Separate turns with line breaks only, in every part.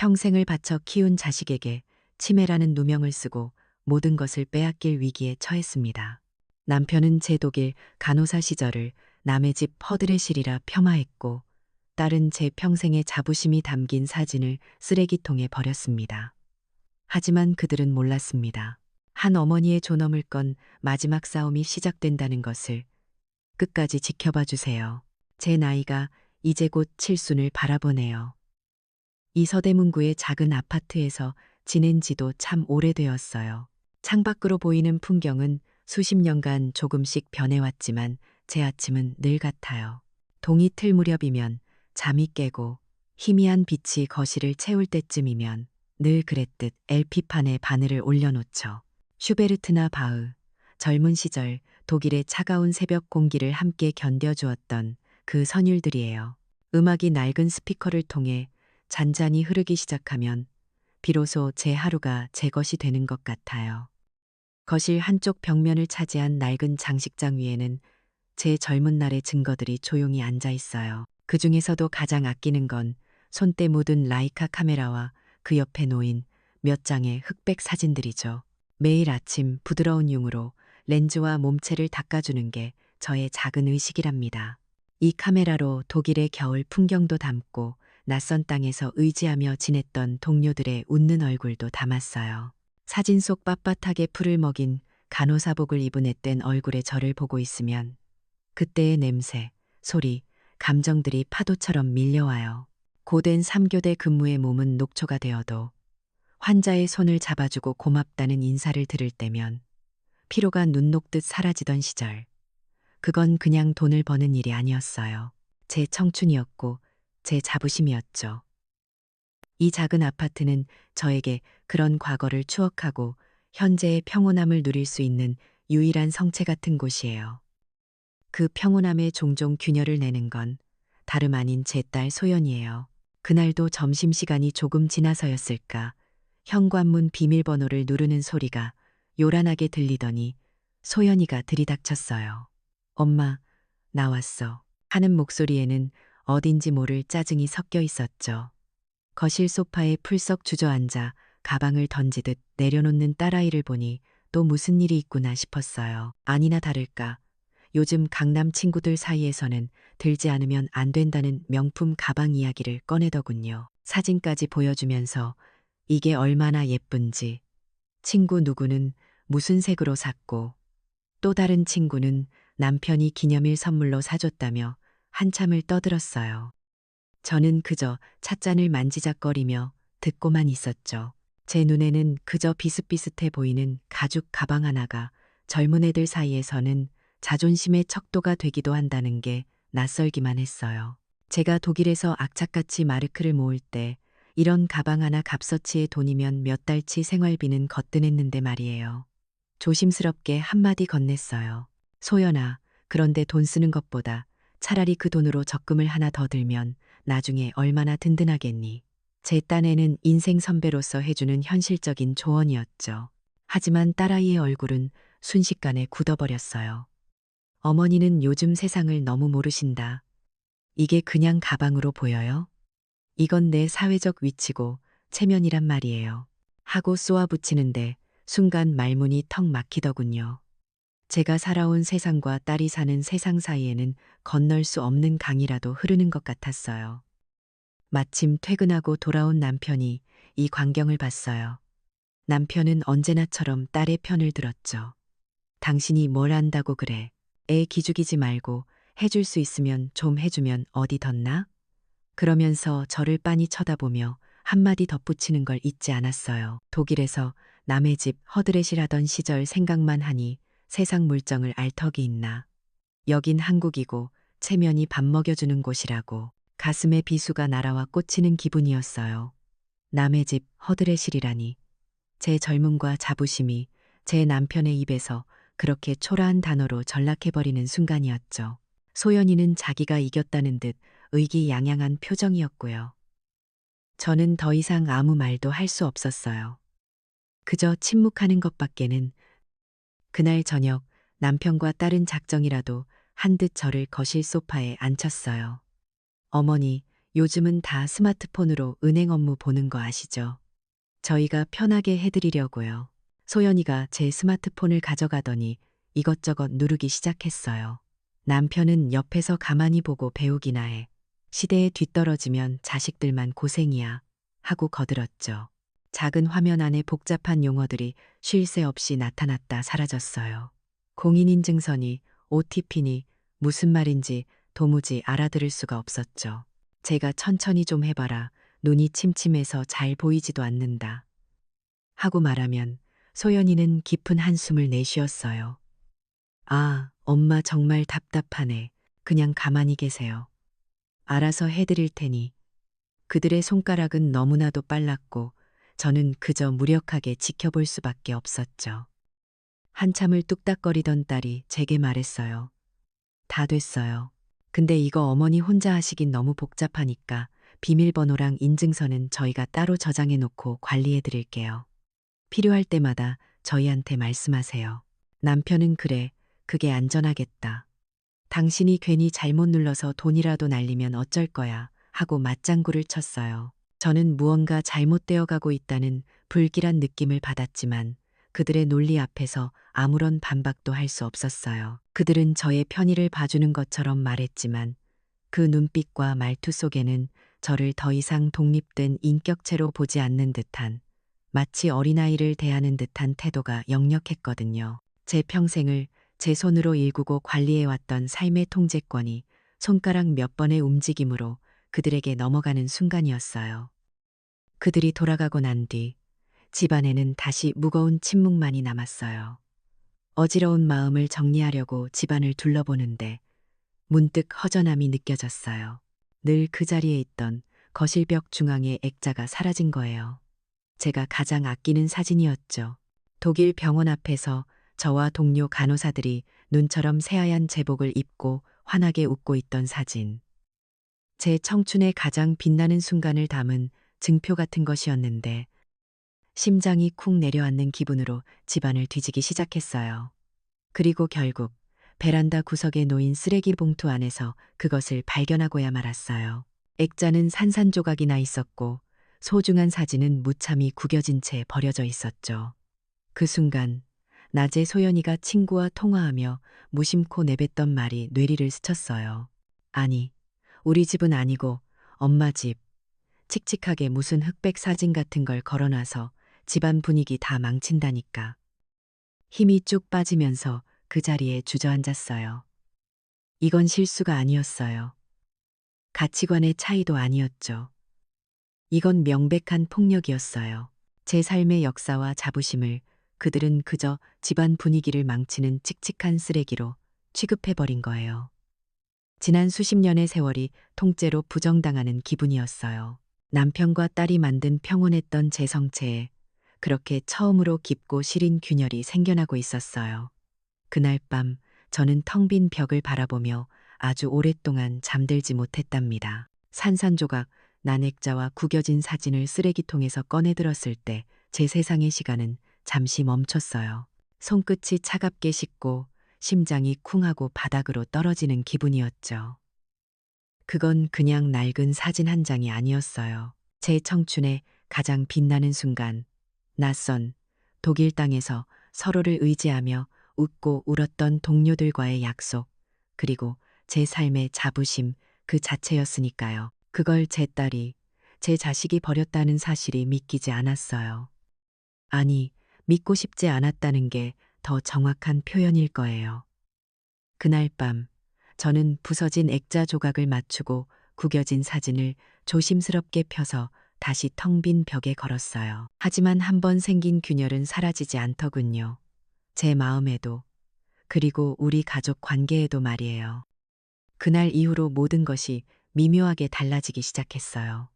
평생을 바쳐 키운 자식에게 치매라는 누명을 쓰고 모든 것을 빼앗길 위기에 처했습니다. 남편은 제 독일 간호사 시절을 남의 집 허드레실이라 폄하했고, 딸은 제 평생의 자부심이 담긴 사진을 쓰레기통에 버렸습니다. 하지만 그들은 몰랐습니다. 한 어머니의 존엄을 건 마지막 싸움이 시작된다는 것을. 끝까지 지켜봐 주세요. 제 나이가 이제 곧 칠순을 바라보네요. 이 서대문구의 작은 아파트에서 지낸 지도 참 오래되었어요. 창밖으로 보이는 풍경은 수십 년간 조금씩 변해왔지만 제 아침은 늘 같아요. 동이 틀 무렵이면 잠이 깨고 희미한 빛이 거실을 채울 때쯤이면 늘 그랬듯 LP판에 바늘을 올려놓죠. 슈베르트나 바흐, 젊은 시절 독일의 차가운 새벽 공기를 함께 견뎌주었던 그 선율들이에요. 음악이 낡은 스피커를 통해 잔잔히 흐르기 시작하면 비로소 제 하루가 제 것이 되는 것 같아요. 거실 한쪽 벽면을 차지한 낡은 장식장 위에는 제 젊은 날의 증거들이 조용히 앉아 있어요. 그 중에서도 가장 아끼는 건 손때 묻은 라이카 카메라와 그 옆에 놓인 몇 장의 흑백 사진들이죠. 매일 아침 부드러운 융으로 렌즈와 몸체를 닦아주는 게 저의 작은 의식이랍니다. 이 카메라로 독일의 겨울 풍경도 담고 낯선 땅에서 의지하며 지냈던 동료들의 웃는 얼굴도 담았어요. 사진 속 빳빳하게 풀을 먹인 간호사복을 입은 앳된 얼굴의 저를 보고 있으면 그때의 냄새, 소리, 감정들이 파도처럼 밀려와요. 고된 3교대 근무의 몸은 녹초가 되어도 환자의 손을 잡아주고 고맙다는 인사를 들을 때면 피로가 눈 녹듯 사라지던 시절. 그건 그냥 돈을 버는 일이 아니었어요. 제 청춘이었고 제 자부심이었죠. 이 작은 아파트는 저에게 그런 과거를 추억하고 현재의 평온함을 누릴 수 있는 유일한 성체 같은 곳이에요. 그 평온함에 종종 균열을 내는 건 다름 아닌 제 딸 소연이에요. 그날도 점심시간이 조금 지나서였을까 현관문 비밀번호를 누르는 소리가 요란하게 들리더니 소연이가 들이닥쳤어요. 엄마, 나왔어. 하는 목소리에는 어딘지 모를 짜증이 섞여 있었죠. 거실 소파에 풀썩 주저앉아 가방을 던지듯 내려놓는 딸아이를 보니 또 무슨 일이 있구나 싶었어요. 아니나 다를까. 요즘 강남 친구들 사이에서는 들지 않으면 안 된다는 명품 가방 이야기를 꺼내더군요. 사진까지 보여주면서 이게 얼마나 예쁜지, 친구 누구는 무슨 색으로 샀고, 또 다른 친구는 남편이 기념일 선물로 사줬다며 한참을 떠들었어요. 저는 그저 찻잔을 만지작거리며 듣고만 있었죠. 제 눈에는 그저 비슷비슷해 보이는 가죽 가방 하나가 젊은 애들 사이에서는 자존심의 척도가 되기도 한다는 게 낯설기만 했어요. 제가 독일에서 악착같이 마르크를 모을 때 이런 가방 하나 값어치의 돈이면 몇 달치 생활비는 거뜬했는데 말이에요. 조심스럽게 한마디 건넸어요. 소연아, 그런데 돈 쓰는 것보다 차라리 그 돈으로 적금을 하나 더 들면 나중에 얼마나 든든하겠니. 제 딴에는 인생 선배로서 해주는 현실적인 조언이었죠. 하지만 딸아이의 얼굴은 순식간에 굳어버렸어요. 어머니는 요즘 세상을 너무 모르신다. 이게 그냥 가방으로 보여요? 이건 내 사회적 위치고 체면이란 말이에요. 하고 쏘아붙이는데 순간 말문이 턱 막히더군요. 제가 살아온 세상과 딸이 사는 세상 사이에는 건널 수 없는 강이라도 흐르는 것 같았어요. 마침 퇴근하고 돌아온 남편이 이 광경을 봤어요. 남편은 언제나처럼 딸의 편을 들었죠. 당신이 뭘 안다고 그래. 애 기죽이지 말고 해줄 수 있으면 좀 해주면 어디 덧나? 그러면서 저를 빤히 쳐다보며 한마디 덧붙이는 걸 잊지 않았어요. 독일에서 남의 집 허드렛일 하던 시절 생각만 하니 세상 물정을 알 턱이 있나. 여긴 한국이고 체면이 밥 먹여주는 곳이라고. 가슴에 비수가 날아와 꽂히는 기분이었어요. 남의 집 허드렛일이라니. 제 젊음과 자부심이 제 남편의 입에서 그렇게 초라한 단어로 전락해버리는 순간이었죠. 소연이는 자기가 이겼다는 듯 의기양양한 표정이었고요. 저는 더 이상 아무 말도 할 수 없었어요. 그저 침묵하는 것밖에는. 그날 저녁 남편과 딸은 작정이라도 한 듯 저를 거실 소파에 앉혔어요. 어머니, 요즘은 다 스마트폰으로 은행 업무 보는 거 아시죠? 저희가 편하게 해드리려고요. 소연이가 제 스마트폰을 가져가더니 이것저것 누르기 시작했어요. 남편은 옆에서 가만히 보고 배우기나 해. 시대에 뒤떨어지면 자식들만 고생이야. 하고 거들었죠. 작은 화면 안에 복잡한 용어들이 쉴 새 없이 나타났다 사라졌어요. 공인인증서니 OTP니 무슨 말인지 도무지 알아들을 수가 없었죠. 제가 천천히 좀 해봐라. 눈이 침침해서 잘 보이지도 않는다. 하고 말하면 소연이는 깊은 한숨을 내쉬었어요. 아, 엄마 정말 답답하네. 그냥 가만히 계세요. 알아서 해드릴 테니. 그들의 손가락은 너무나도 빨랐고 저는 그저 무력하게 지켜볼 수밖에 없었죠. 한참을 뚝딱거리던 딸이 제게 말했어요. 다 됐어요. 근데 이거 어머니 혼자 하시긴 너무 복잡하니까 비밀번호랑 인증서는 저희가 따로 저장해 놓고 관리해 드릴게요. 필요할 때마다 저희한테 말씀하세요. 남편은 그래, 그게 안전하겠다. 당신이 괜히 잘못 눌러서 돈이라도 날리면 어쩔 거야 하고 맞장구를 쳤어요. 저는 무언가 잘못되어 가고 있다는 불길한 느낌을 받았지만 그들의 논리 앞에서 아무런 반박도 할 수 없었어요. 그들은 저의 편의를 봐주는 것처럼 말했지만 그 눈빛과 말투 속에는 저를 더 이상 독립된 인격체로 보지 않는 듯한 마치 어린아이를 대하는 듯한 태도가 역력했거든요. 제 평생을 제 손으로 일구고 관리해왔던 삶의 통제권이 손가락 몇 번의 움직임으로 그들에게 넘어가는 순간이었어요. 그들이 돌아가고 난 뒤 집안에는 다시 무거운 침묵만이 남았어요. 어지러운 마음을 정리하려고 집안을 둘러보는데 문득 허전함이 느껴졌어요. 늘 그 자리에 있던 거실벽 중앙의 액자가 사라진 거예요. 제가 가장 아끼는 사진이었죠. 독일 병원 앞에서 저와 동료 간호사들이 눈처럼 새하얀 제복을 입고 환하게 웃고 있던 사진. 제 청춘의 가장 빛나는 순간을 담은 증표 같은 것이었는데 심장이 쿵 내려앉는 기분으로 집안을 뒤지기 시작했어요. 그리고 결국 베란다 구석에 놓인 쓰레기 봉투 안에서 그것을 발견하고야 말았어요. 액자는 산산조각이 나 있었고 소중한 사진은 무참히 구겨진 채 버려져 있었죠. 그 순간 낮에 소연이가 친구와 통화하며 무심코 내뱉던 말이 뇌리를 스쳤어요. 아니, 우리 집은 아니고 엄마 집. 칙칙하게 무슨 흑백 사진 같은 걸 걸어놔서 집안 분위기 다 망친다니까. 힘이 쭉 빠지면서 그 자리에 주저앉았어요. 이건 실수가 아니었어요. 가치관의 차이도 아니었죠. 이건 명백한 폭력이었어요. 제 삶의 역사와 자부심을 그들은 그저 집안 분위기를 망치는 칙칙한 쓰레기로 취급해버린 거예요. 지난 수십 년의 세월이 통째로 부정당하는 기분이었어요. 남편과 딸이 만든 평온했던 제 성체에 그렇게 처음으로 깊고 시린 균열이 생겨나고 있었어요. 그날 밤 저는 텅 빈 벽을 바라보며 아주 오랫동안 잠들지 못했답니다. 산산조각 난 액자와 구겨진 사진을 쓰레기통에서 꺼내들었을 때 제 세상의 시간은 잠시 멈췄어요. 손끝이 차갑게 식고 심장이 쿵하고 바닥으로 떨어지는 기분이었죠. 그건 그냥 낡은 사진 한 장이 아니었어요. 제 청춘의 가장 빛나는 순간, 낯선 독일 땅에서 서로를 의지하며 웃고 울었던 동료들과의 약속, 그리고 제 삶의 자부심 그 자체였으니까요. 그걸 제 딸이, 제 자식이 버렸다는 사실이 믿기지 않았어요. 아니, 믿고 싶지 않았다는 게 더 정확한 표현일 거예요. 그날 밤, 저는 부서진 액자 조각을 맞추고 구겨진 사진을 조심스럽게 펴서 다시 텅 빈 벽에 걸었어요. 하지만 한 번 생긴 균열은 사라지지 않더군요. 제 마음에도, 그리고 우리 가족 관계에도 말이에요. 그날 이후로 모든 것이 미묘하게 달라지기 시작했어요.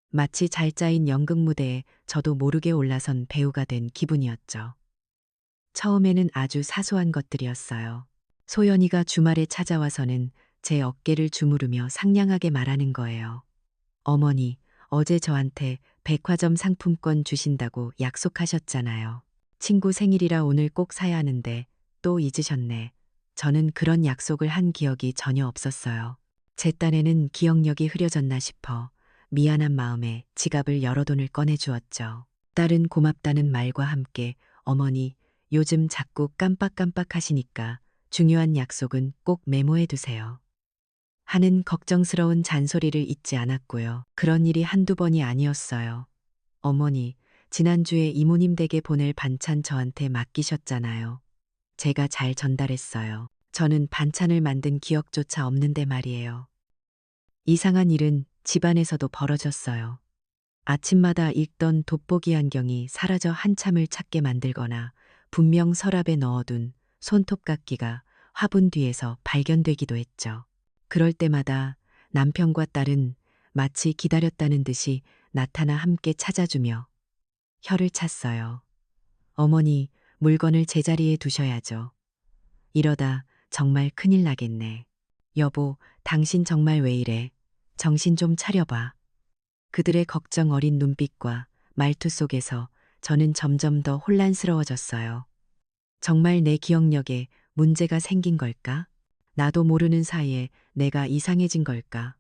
마치 잘 짜인 연극 무대에 저도 모르게 올라선 배우가 된 기분이었죠. 처음에는 아주 사소한 것들이었어요. 소연이가 주말에 찾아와서는 제 어깨를 주무르며 상냥하게 말하는 거예요. 어머니, 어제 저한테 백화점 상품권 주신다고 약속하셨잖아요. 친구 생일이라 오늘 꼭 사야 하는데 또 잊으셨네. 저는 그런 약속을 한 기억이 전혀 없었어요. 제 딴에는 기억력이 흐려졌나 싶어 미안한 마음에 지갑을 여러 돈을 꺼내 주었죠. 딸은 고맙다는 말과 함께 어머니 요즘 자꾸 깜빡깜빡 하시니까 중요한 약속은 꼭 메모해 두세요. 하는 걱정스러운 잔소리를 잊지 않았고요. 그런 일이 한두 번이 아니었어요. 어머니, 지난주에 이모님 댁에 보낼 반찬 저한테 맡기셨잖아요. 제가 잘 전달했어요. 저는 반찬을 만든 기억조차 없는데 말이에요. 이상한 일은 집안에서도 벌어졌어요. 아침마다 읽던 돋보기 안경이 사라져 한참을 찾게 만들거나 분명 서랍에 넣어둔 손톱깎이가 화분 뒤에서 발견되기도 했죠. 그럴 때마다 남편과 딸은 마치 기다렸다는 듯이 나타나 함께 찾아주며 혀를 찼어요. 어머니, 물건을 제자리에 두셔야죠. 이러다 정말 큰일 나겠네. 여보, 당신 정말 왜 이래? 정신 좀 차려봐. 그들의 걱정 어린 눈빛과 말투 속에서 저는 점점 더 혼란스러워졌어요. 정말 내 기억력에 문제가 생긴 걸까? 나도 모르는 사이에 내가 이상해진 걸까?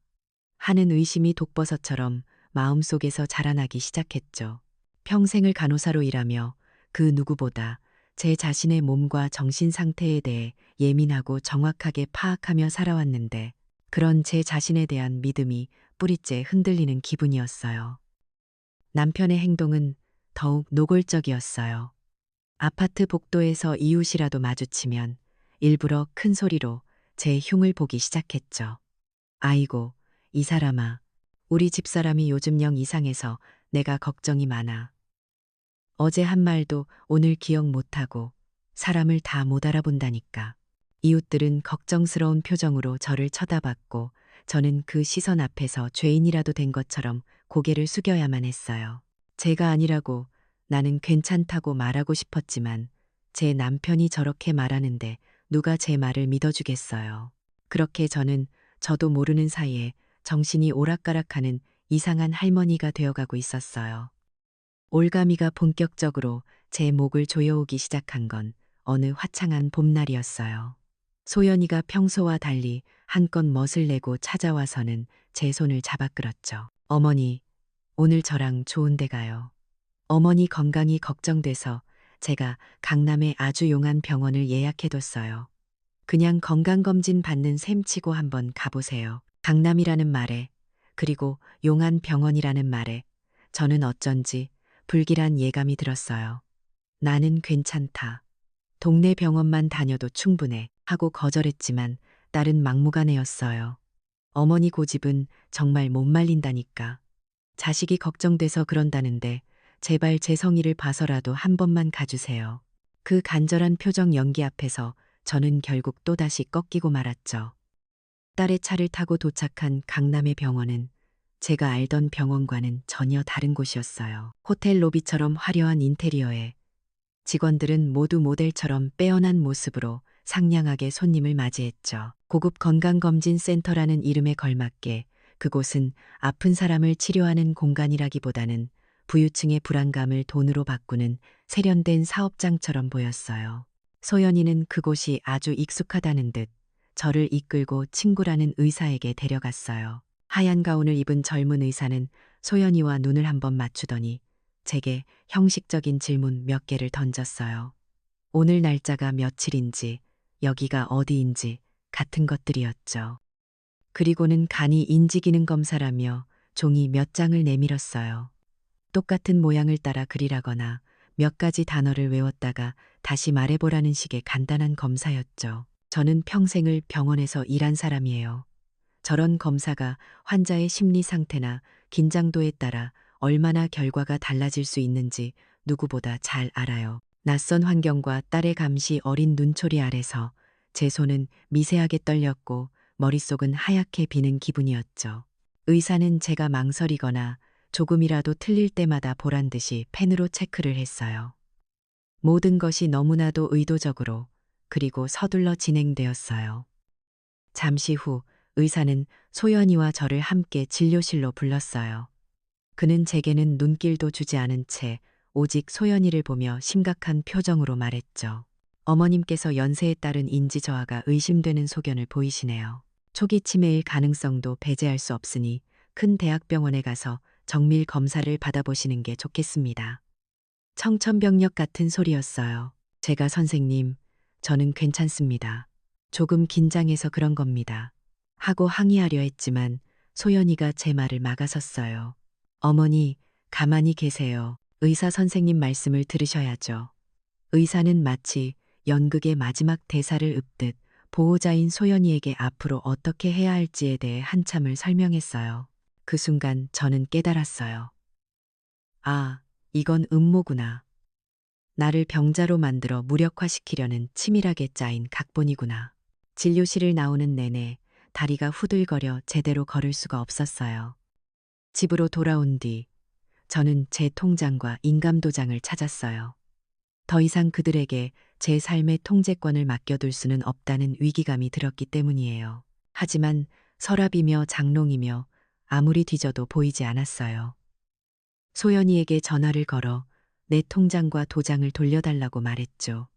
하는 의심이 독버섯처럼 마음속에서 자라나기 시작했죠. 평생을 간호사로 일하며 그 누구보다 제 자신의 몸과 정신 상태에 대해 예민하고 정확하게 파악하며 살아왔는데 그런 제 자신에 대한 믿음이 뿌리째 흔들리는 기분이었어요. 남편의 행동은 더욱 노골적이었어요. 아파트 복도에서 이웃이라도 마주치면 일부러 큰 소리로 제 흉을 보기 시작했죠. 아이고, 이 사람아. 우리 집사람이 요즘 영 이상해서 내가 걱정이 많아. 어제 한 말도 오늘 기억 못하고 사람을 다 못 알아본다니까. 이웃들은 걱정스러운 표정으로 저를 쳐다봤고 저는 그 시선 앞에서 죄인이라도 된 것처럼 고개를 숙여야만 했어요. 제가 아니라고 나는 괜찮다고 말하고 싶었지만 제 남편이 저렇게 말하는데 누가 제 말을 믿어주겠어요. 그렇게 저는 저도 모르는 사이에 정신이 오락가락하는 이상한 할머니가 되어가고 있었어요. 올가미가 본격적으로 제 목을 조여오기 시작한 건 어느 화창한 봄날이었어요. 소연이가 평소와 달리 한껏 멋을 내고 찾아와서는 제 손을 잡아 끌었죠. 어머니, 오늘 저랑 좋은 데 가요. 어머니 건강이 걱정돼서 제가 강남에 아주 용한 병원을 예약해뒀어요. 그냥 건강검진 받는 셈치고 한번 가보세요. 강남이라는 말에, 그리고 용한 병원이라는 말에 저는 어쩐지 불길한 예감이 들었어요. 나는 괜찮다. 동네 병원만 다녀도 충분해 하고 거절했지만 딸은 막무가내였어요. 어머니 고집은 정말 못 말린다니까. 자식이 걱정돼서 그런다는데 제발 제 성의를 봐서라도 한 번만 가주세요. 그 간절한 표정 연기 앞에서 저는 결국 또다시 꺾이고 말았죠. 딸의 차를 타고 도착한 강남의 병원은 제가 알던 병원과는 전혀 다른 곳이었어요. 호텔 로비처럼 화려한 인테리어에 직원들은 모두 모델처럼 빼어난 모습으로 상냥하게 손님을 맞이했죠. 고급 건강검진센터라는 이름에 걸맞게 그곳은 아픈 사람을 치료하는 공간이라기보다는 부유층의 불안감을 돈으로 바꾸는 세련된 사업장처럼 보였어요. 소연이는 그곳이 아주 익숙하다는 듯 저를 이끌고 친구라는 의사에게 데려갔어요. 하얀 가운을 입은 젊은 의사는 소연이와 눈을 한번 맞추더니 제게 형식적인 질문 몇 개를 던졌어요. 오늘 날짜가 며칠인지, 여기가 어디인지 같은 것들이었죠. 그리고는 간이 인지기능 검사라며 종이 몇 장을 내밀었어요. 똑같은 모양을 따라 그리라거나 몇 가지 단어를 외웠다가 다시 말해보라는 식의 간단한 검사였죠. 저는 평생을 병원에서 일한 사람이에요. 저런 검사가 환자의 심리 상태나 긴장도에 따라 얼마나 결과가 달라질 수 있는지 누구보다 잘 알아요. 낯선 환경과 딸의 감시 어린 눈초리 아래서 제 손은 미세하게 떨렸고 머릿속은 하얗게 비는 기분이었죠. 의사는 제가 망설이거나 조금이라도 틀릴 때마다 보란 듯이 펜으로 체크를 했어요. 모든 것이 너무나도 의도적으로 그리고 서둘러 진행되었어요. 잠시 후 의사는 소연이와 저를 함께 진료실로 불렀어요. 그는 제게는 눈길도 주지 않은 채 오직 소연이를 보며 심각한 표정으로 말했죠. 어머님께서 연세에 따른 인지 저하가 의심되는 소견을 보이시네요. 초기 치매일 가능성도 배제할 수 없으니 큰 대학병원에 가서 정밀 검사를 받아보시는 게 좋겠습니다. 청천벽력 같은 소리였어요. 제가 선생님, 저는 괜찮습니다. 조금 긴장해서 그런 겁니다. 하고 항의하려 했지만 소연이가 제 말을 막아섰어요. 어머니, 가만히 계세요. 의사 선생님 말씀을 들으셔야죠. 의사는 마치 연극의 마지막 대사를 읊듯 보호자인 소연이에게 앞으로 어떻게 해야 할지에 대해 한참을 설명했어요. 그 순간 저는 깨달았어요. 아, 이건 음모구나. 나를 병자로 만들어 무력화시키려는 치밀하게 짜인 각본이구나. 진료실을 나오는 내내 다리가 후들거려 제대로 걸을 수가 없었어요. 집으로 돌아온 뒤 저는 제 통장과 인감도장을 찾았어요. 더 이상 그들에게 제 삶의 통제권을 맡겨둘 수는 없다는 위기감이 들었기 때문이에요. 하지만 서랍이며 장롱이며 아무리 뒤져도 보이지 않았어요. 소연이에게 전화를 걸어 내 통장과 도장을 돌려달라고 말했죠.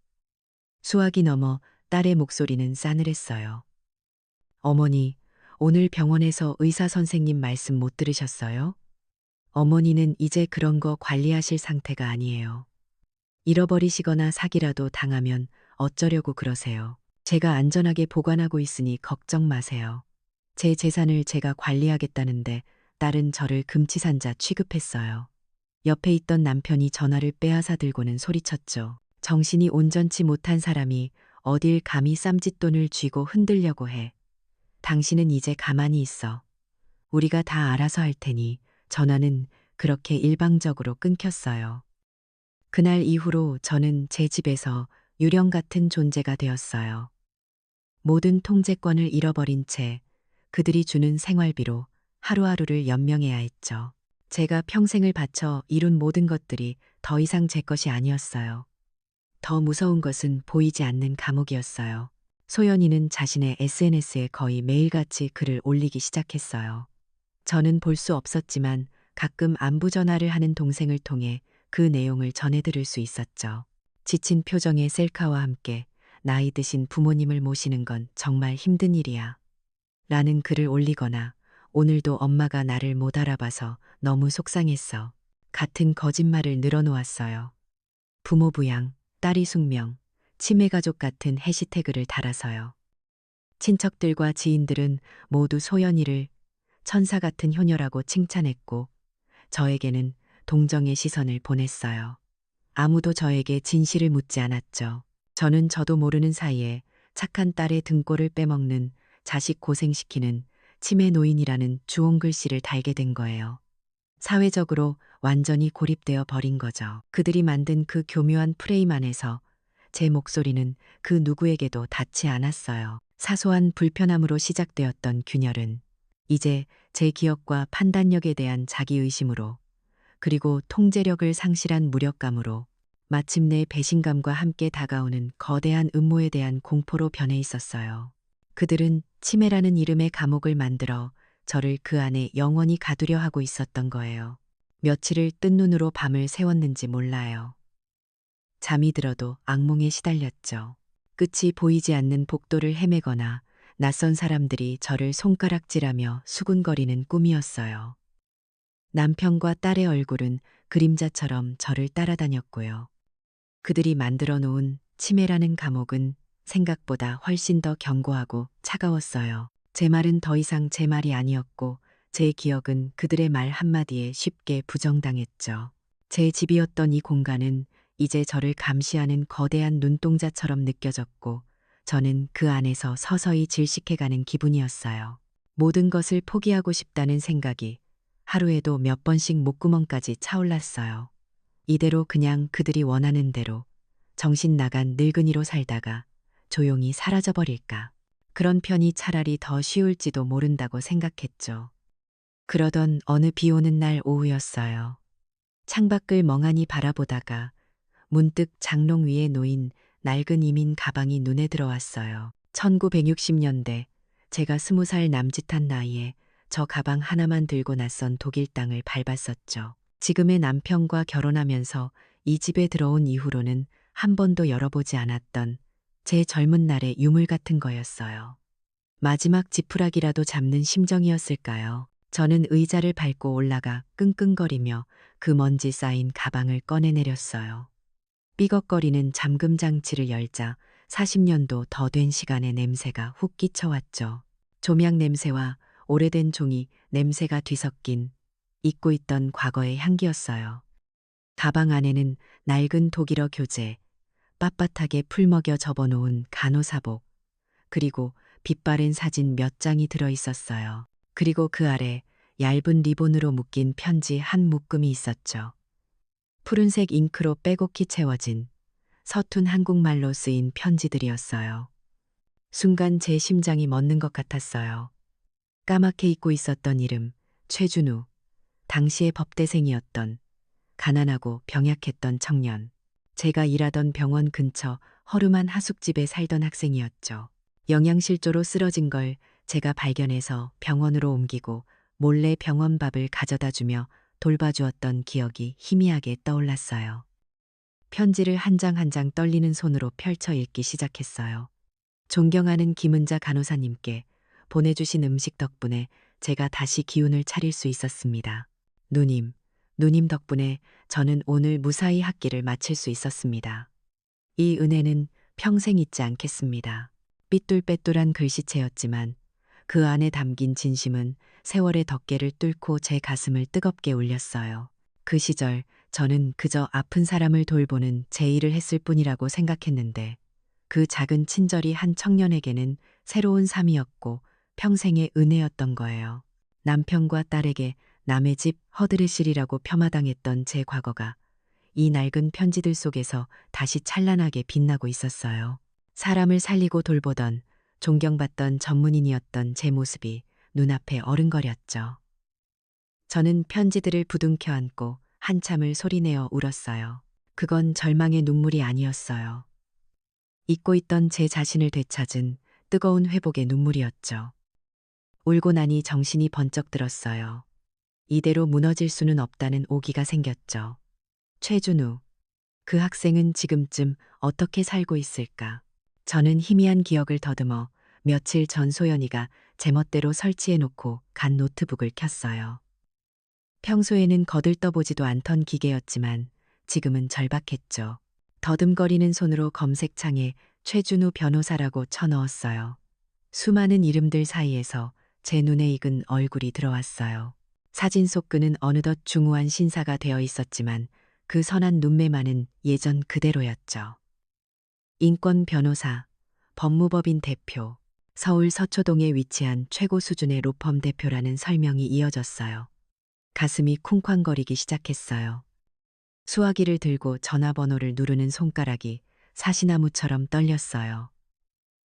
수화기 넘어 딸의 목소리는 싸늘했어요. 어머니, 오늘 병원에서 의사 선생님 말씀 못 들으셨어요? 어머니는 이제 그런 거 관리하실 상태가 아니에요. 잃어버리시거나 사기라도 당하면 어쩌려고 그러세요. 제가 안전하게 보관하고 있으니 걱정 마세요. 제 재산을 제가 관리하겠다는데 딸은 저를 금치산자 취급했어요. 옆에 있던 남편이 전화를 빼앗아 들고는 소리쳤죠. 정신이 온전치 못한 사람이 어딜 감히 쌈짓돈을 쥐고 흔들려고 해. 당신은 이제 가만히 있어. 우리가 다 알아서 할 테니. 전화는 그렇게 일방적으로 끊겼어요. 그날 이후로 저는 제 집에서 유령 같은 존재가 되었어요. 모든 통제권을 잃어버린 채 그들이 주는 생활비로 하루하루를 연명해야 했죠. 제가 평생을 바쳐 이룬 모든 것들이 더 이상 제 것이 아니었어요. 더 무서운 것은 보이지 않는 감옥이었어요. 소연이는 자신의 SNS에 거의 매일같이 글을 올리기 시작했어요. 저는 볼 수 없었지만 가끔 안부 전화를 하는 동생을 통해 그 내용을 전해 들을 수 있었죠. 지친 표정의 셀카와 함께 나이 드신 부모님을 모시는 건 정말 힘든 일이야. 라는 글을 올리거나 오늘도 엄마가 나를 못 알아봐서 너무 속상했어. 같은 거짓말을 늘어놓았어요. 부모 부양, 딸이 숙명, 치매 가족 같은 해시태그를 달아서요. 친척들과 지인들은 모두 소연이를 천사 같은 효녀라고 칭찬했고 저에게는 동정의 시선을 보냈어요. 아무도 저에게 진실을 묻지 않았죠. 저는 저도 모르는 사이에 착한 딸의 등골을 빼먹는 자식 고생시키는 치매 노인이라는 주홍 글씨를 달게 된 거예요. 사회적으로 완전히 고립되어 버린 거죠. 그들이 만든 그 교묘한 프레임 안에서 제 목소리는 그 누구에게도 닿지 않았어요. 사소한 불편함으로 시작되었던 균열은 이제 제 기억과 판단력에 대한 자기의심으로 그리고 통제력을 상실한 무력감으로 마침내 배신감과 함께 다가오는 거대한 음모에 대한 공포로 변해 있었어요. 그들은 치매라는 이름의 감옥을 만들어 저를 그 안에 영원히 가두려 하고 있었던 거예요. 며칠을 뜬 눈으로 밤을 새웠는지 몰라요. 잠이 들어도 악몽에 시달렸죠. 끝이 보이지 않는 복도를 헤매거나 낯선 사람들이 저를 손가락질하며 수군거리는 꿈이었어요. 남편과 딸의 얼굴은 그림자처럼 저를 따라다녔고요. 그들이 만들어 놓은 치매라는 감옥은 생각보다 훨씬 더 견고하고 차가웠어요. 제 말은 더 이상 제 말이 아니었고 제 기억은 그들의 말 한마디에 쉽게 부정당했죠. 제 집이었던 이 공간은 이제 저를 감시하는 거대한 눈동자처럼 느껴졌고 저는 그 안에서 서서히 질식해가는 기분이었어요. 모든 것을 포기하고 싶다는 생각이 하루에도 몇 번씩 목구멍까지 차올랐어요. 이대로 그냥 그들이 원하는 대로 정신 나간 늙은이로 살다가 조용히 사라져버릴까. 그런 편이 차라리 더 쉬울지도 모른다고 생각했죠. 그러던 어느 비 오는 날 오후였어요. 창밖을 멍하니 바라보다가 문득 장롱 위에 놓인 낡은 이민 가방이 눈에 들어왔어요. 1960년대 제가 20살 남짓한 나이에 저 가방 하나만 들고 낯선 독일 땅을 밟았었죠. 지금의 남편과 결혼하면서 이 집에 들어온 이후로는 한 번도 열어보지 않았던 제 젊은 날의 유물 같은 거였어요. 마지막 지푸라기라도 잡는 심정이었을까요? 저는 의자를 밟고 올라가 끙끙거리며 그 먼지 쌓인 가방을 꺼내내렸어요. 삐걱거리는 잠금 장치를 열자 40년도 더 된 시간의 냄새가 훅 끼쳐왔죠. 조명 냄새와 오래된 종이 냄새가 뒤섞인 잊고 있던 과거의 향기였어요. 가방 안에는 낡은 독일어 교재, 빳빳하게 풀먹여 접어놓은 간호사복, 그리고 빛바랜 사진 몇 장이 들어 있었어요. 그리고 그 아래 얇은 리본으로 묶인 편지 한 묶음이 있었죠. 푸른색 잉크로 빼곡히 채워진 서툰 한국말로 쓰인 편지들이었어요. 순간 제 심장이 멎는 것 같았어요. 까맣게 잊고 있었던 이름, 최준우. 당시의 법대생이었던 가난하고 병약했던 청년. 제가 일하던 병원 근처 허름한 하숙집에 살던 학생이었죠. 영양실조로 쓰러진 걸 제가 발견해서 병원으로 옮기고 몰래 병원 밥을 가져다 주며 돌봐주었던 기억이 희미하게 떠올랐어요. 편지를 한 장 한 장 떨리는 손으로 펼쳐 읽기 시작했어요. 존경하는 김은자 간호사님께 보내주신 음식 덕분에 제가 다시 기운을 차릴 수 있었습니다. 누님 덕분에 저는 오늘 무사히 학기를 마칠 수 있었습니다. 이 은혜는 평생 잊지 않겠습니다. 삐뚤빼뚤한 글씨체였지만 그 안에 담긴 진심은 세월의 덮개를 뚫고 제 가슴을 뜨겁게 울렸어요. 그 시절 저는 그저 아픈 사람을 돌보는 제 일을 했을 뿐이라고 생각했는데 그 작은 친절이 한 청년에게는 새로운 삶이었고 평생의 은혜였던 거예요. 남편과 딸에게 남의 집 허드레실이라고 폄하당했던 제 과거가 이 낡은 편지들 속에서 다시 찬란하게 빛나고 있었어요. 사람을 살리고 돌보던 존경받던 전문인이었던 제 모습이 눈앞에 어른거렸죠. 저는 편지들을 부둥켜 안고 한참을 소리내어 울었어요. 그건 절망의 눈물이 아니었어요. 잊고 있던 제 자신을 되찾은 뜨거운 회복의 눈물이었죠. 울고 나니 정신이 번쩍 들었어요. 이대로 무너질 수는 없다는 오기가 생겼죠. 최준우, 그 학생은 지금쯤 어떻게 살고 있을까? 저는 희미한 기억을 더듬어 며칠 전 소연이가 제멋대로 설치해놓고 간 노트북을 켰어요. 평소에는 거들떠보지도 않던 기계였지만 지금은 절박했죠. 더듬거리는 손으로 검색창에 최준우 변호사라고 쳐넣었어요. 수많은 이름들 사이에서 제 눈에 익은 얼굴이 들어왔어요. 사진 속 그는 어느덧 중후한 신사가 되어 있었지만 그 선한 눈매만은 예전 그대로였죠. 인권 변호사, 법무법인 대표, 서울 서초동에 위치한 최고 수준의 로펌 대표라는 설명이 이어졌어요. 가슴이 쿵쾅거리기 시작했어요. 수화기를 들고 전화번호를 누르는 손가락이 사시나무처럼 떨렸어요.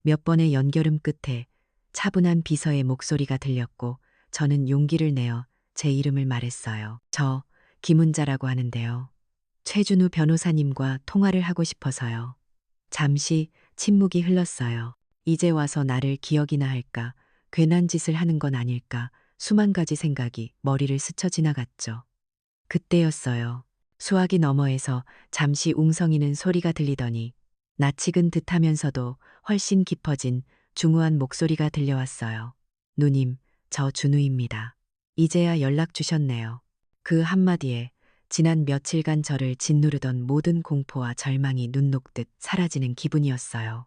몇 번의 연결음 끝에 차분한 비서의 목소리가 들렸고 저는 용기를 내어 제 이름을 말했어요. 저 김은자라고 하는데요. 최준우 변호사님과 통화를 하고 싶어서요. 잠시 침묵이 흘렀어요. 이제 와서 나를 기억이나 할까, 괜한 짓을 하는 건 아닐까, 수만 가지 생각이 머리를 스쳐 지나갔죠. 그때였어요. 수화기 너머에서 잠시 웅성이는 소리가 들리더니 낯익은 듯하면서도 훨씬 깊어진 중후한 목소리가 들려왔어요. 누님, 저 준우입니다. 이제야 연락 주셨네요. 그 한마디에 지난 며칠간 저를 짓누르던 모든 공포와 절망이 눈 녹듯 사라지는 기분이었어요.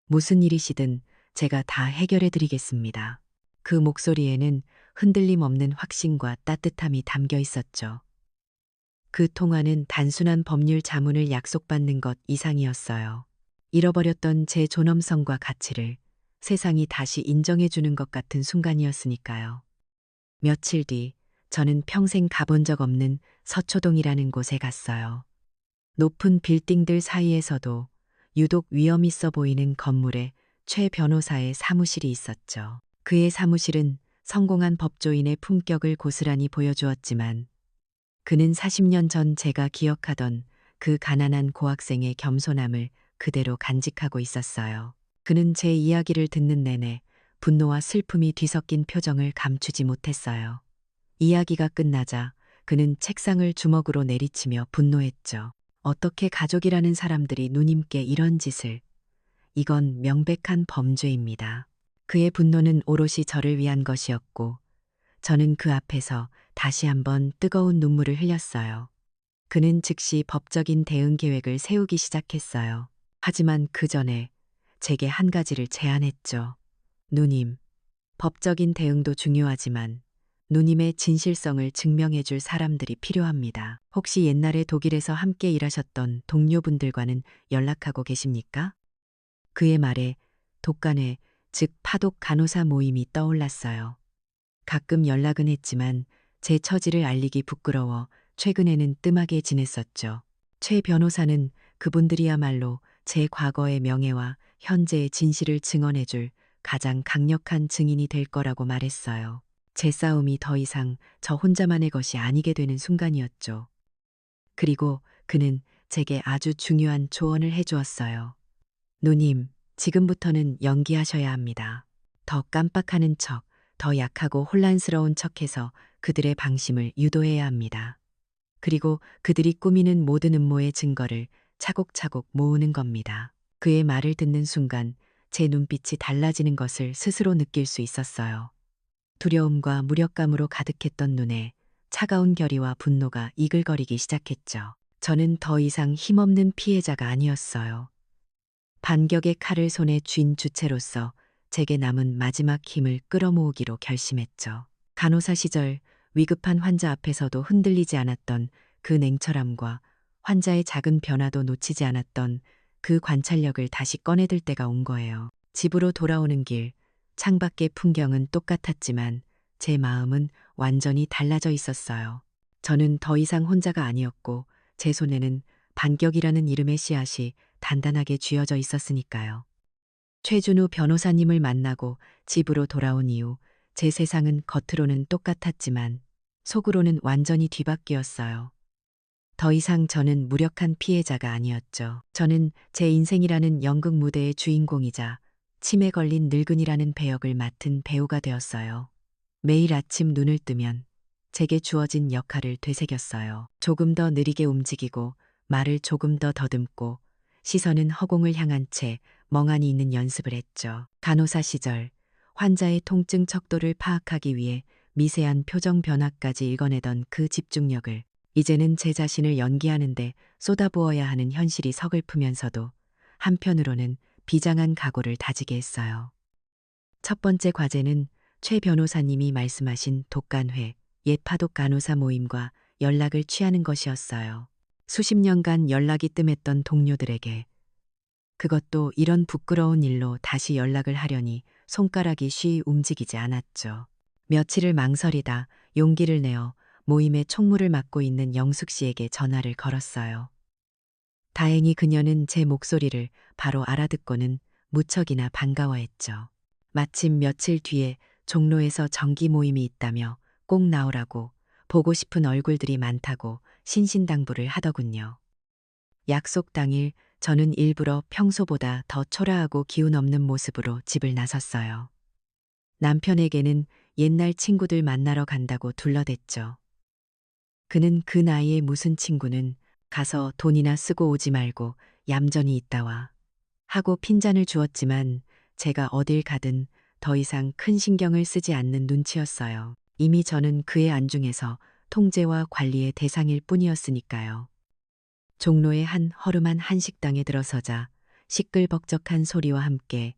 무슨 일이시든 제가 다 해결해 드리겠습니다. 그 목소리에는 흔들림 없는 확신과 따뜻함이 담겨 있었죠. 그 통화는 단순한 법률 자문을 약속받는 것 이상이었어요. 잃어버렸던 제 존엄성과 가치를 세상이 다시 인정해 주는 것 같은 순간이었으니까요. 며칠 뒤 저는 평생 가본 적 없는 서초동이라는 곳에 갔어요. 높은 빌딩들 사이에서도 유독 위험 있어 보이는 건물에 최 변호사의 사무실이 있었죠. 그의 사무실은 성공한 법조인의 품격을 고스란히 보여주었지만 그는 40년 전 제가 기억하던 그 가난한 고학생의 겸손함을 그대로 간직하고 있었어요. 그는 제 이야기를 듣는 내내 분노와 슬픔이 뒤섞인 표정을 감추지 못했어요. 이야기가 끝나자 그는 책상을 주먹으로 내리치며 분노했죠. 어떻게 가족이라는 사람들이 누님께 이런 짓을. 이건 명백한 범죄입니다. 그의 분노는 오롯이 저를 위한 것이었고 저는 그 앞에서 다시 한번 뜨거운 눈물을 흘렸어요. 그는 즉시 법적인 대응 계획을 세우기 시작했어요. 하지만 그 전에 제게 한 가지를 제안했죠. 누님, 법적인 대응도 중요하지만 누님의 진실성을 증명해 줄 사람들이 필요합니다. 혹시 옛날에 독일에서 함께 일하셨던 동료분들과는 연락하고 계십니까? 그의 말에 독간회, 즉 파독 간호사 모임이 떠올랐어요. 가끔 연락은 했지만 제 처지를 알리기 부끄러워 최근에는 뜸하게 지냈었죠. 최 변호사는 그분들이야말로 제 과거의 명예와 현재의 진실을 증언해줄 가장 강력한 증인이 될 거라고 말했어요. 제 싸움이 더 이상 저 혼자만의 것이 아니게 되는 순간이었죠. 그리고 그는 제게 아주 중요한 조언을 해주었어요. 누님, 지금부터는 연기하셔야 합니다. 더 깜빡하는 척, 더 약하고 혼란스러운 척해서 그들의 방심을 유도해야 합니다. 그리고 그들이 꾸미는 모든 음모의 증거를 차곡차곡 모으는 겁니다. 그의 말을 듣는 순간 제 눈빛이 달라지는 것을 스스로 느낄 수 있었어요. 두려움과 무력감으로 가득했던 눈에 차가운 결의와 분노가 이글거리기 시작했죠. 저는 더 이상 힘없는 피해자가 아니었어요. 반격의 칼을 손에 쥔 주체로서 제게 남은 마지막 힘을 끌어모으기로 결심했죠. 간호사 시절 위급한 환자 앞에서도 흔들리지 않았던 그 냉철함과 환자의 작은 변화도 놓치지 않았던 그 관찰력을 다시 꺼내들 때가 온 거예요. 집으로 돌아오는 길, 창밖의 풍경은 똑같았지만 제 마음은 완전히 달라져 있었어요. 저는 더 이상 혼자가 아니었고 제 손에는 반격이라는 이름의 씨앗이 단단하게 쥐어져 있었으니까요. 최준우 변호사님을 만나고 집으로 돌아온 이후 제 세상은 겉으로는 똑같았지만 속으로는 완전히 뒤바뀌었어요. 더 이상 저는 무력한 피해자가 아니었죠. 저는 제 인생이라는 연극 무대의 주인공이자 치매 걸린 늙은이라는 배역을 맡은 배우가 되었어요. 매일 아침 눈을 뜨면 제게 주어진 역할을 되새겼어요. 조금 더 느리게 움직이고 말을 조금 더 더듬고 시선은 허공을 향한 채 멍하니 있는 연습을 했죠. 간호사 시절 환자의 통증 척도를 파악하기 위해 미세한 표정 변화까지 읽어내던 그 집중력을 이제는 제 자신을 연기하는데 쏟아부어야 하는 현실이 서글프면서도 한편으로는 비장한 각오를 다지게 했어요. 첫 번째 과제는 최 변호사님이 말씀하신 독간회, 옛파독 간호사 모임과 연락을 취하는 것이었어요. 수십 년간 연락이 뜸했던 동료들에게 그것도 이런 부끄러운 일로 다시 연락을 하려니 손가락이 쉬 움직이지 않았죠. 며칠을 망설이다 용기를 내어 모임의 총무를 맡고 있는 영숙 씨에게 전화를 걸었어요. 다행히 그녀는 제 목소리를 바로 알아듣고는 무척이나 반가워했죠. 마침 며칠 뒤에 종로에서 정기 모임이 있다며 꼭 나오라고 보고 싶은 얼굴들이 많다고 신신당부를 하더군요. 약속 당일 저는 일부러 평소보다 더 초라하고 기운 없는 모습으로 집을 나섰어요. 남편에게는 옛날 친구들 만나러 간다고 둘러댔죠. 그는 그 나이에 무슨 친구는 가서 돈이나 쓰고 오지 말고 얌전히 있다 와 하고 핀잔을 주었지만 제가 어딜 가든 더 이상 큰 신경을 쓰지 않는 눈치였어요. 이미 저는 그의 안중에서 통제와 관리의 대상일 뿐이었으니까요. 종로의 한 허름한 한식당에 들어서자 시끌벅적한 소리와 함께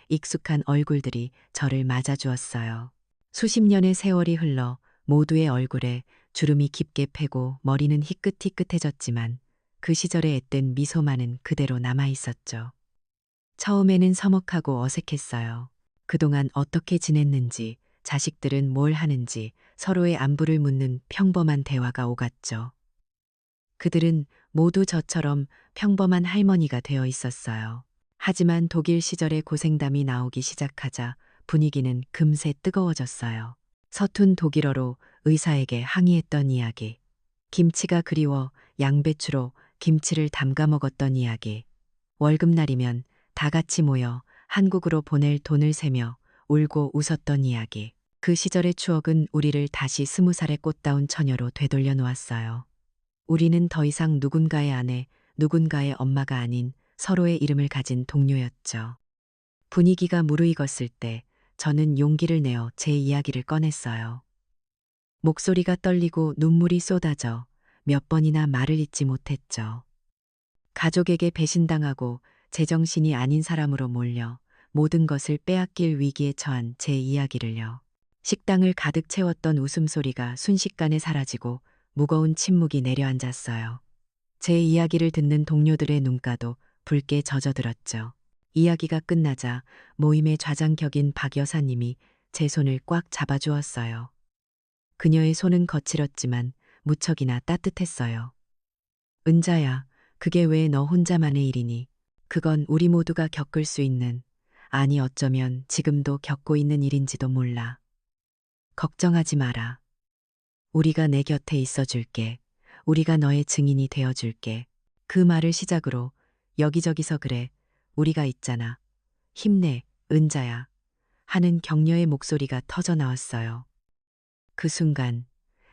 익숙한 얼굴들이 저를 맞아주었어요. 수십 년의 세월이 흘러 모두의 얼굴에 주름이 깊게 패고 머리는 희끗희끗해졌지만 그 시절의 앳된 미소만은 그대로 남아 있었죠. 처음에는 서먹하고 어색했어요. 그동안 어떻게 지냈는지, 자식들은 뭘 하는지 서로의 안부를 묻는 평범한 대화가 오갔죠. 그들은 모두 저처럼 평범한 할머니가 되어 있었어요. 하지만 독일 시절의 고생담이 나오기 시작하자 분위기는 금세 뜨거워졌어요. 서툰 독일어로 의사에게 항의했던 이야기, 김치가 그리워 양배추로 김치를 담가 먹었던 이야기, 월급날이면 다 같이 모여 한국으로 보낼 돈을 세며 울고 웃었던 이야기. 그 시절의 추억은 우리를 다시 20살의 꽃다운 처녀로 되돌려 놓았어요. 우리는 더 이상 누군가의 아내, 누군가의 엄마가 아닌 서로의 이름을 가진 동료였죠. 분위기가 무르익었을 때 저는 용기를 내어 제 이야기를 꺼냈어요. 목소리가 떨리고 눈물이 쏟아져 몇 번이나 말을 잇지 못했죠. 가족에게 배신당하고 제정신이 아닌 사람으로 몰려 모든 것을 빼앗길 위기에 처한 제 이야기를요. 식당을 가득 채웠던 웃음소리가 순식간에 사라지고 무거운 침묵이 내려앉았어요. 제 이야기를 듣는 동료들의 눈가도 붉게 젖어들었죠. 이야기가 끝나자 모임의 좌장격인 박 여사님이 제 손을 꽉 잡아주었어요. 그녀의 손은 거칠었지만 무척이나 따뜻했어요. 은자야, 그게 왜 너 혼자만의 일이니? 그건 우리 모두가 겪을 수 있는, 아니 어쩌면 지금도 겪고 있는 일인지도 몰라. 걱정하지 마라. 우리가 내 곁에 있어 줄게. 우리가 너의 증인이 되어 줄게. 그 말을 시작으로 여기저기서 그래. 우리가 있잖아. 힘내, 은자야. 하는 격려의 목소리가 터져 나왔어요. 그 순간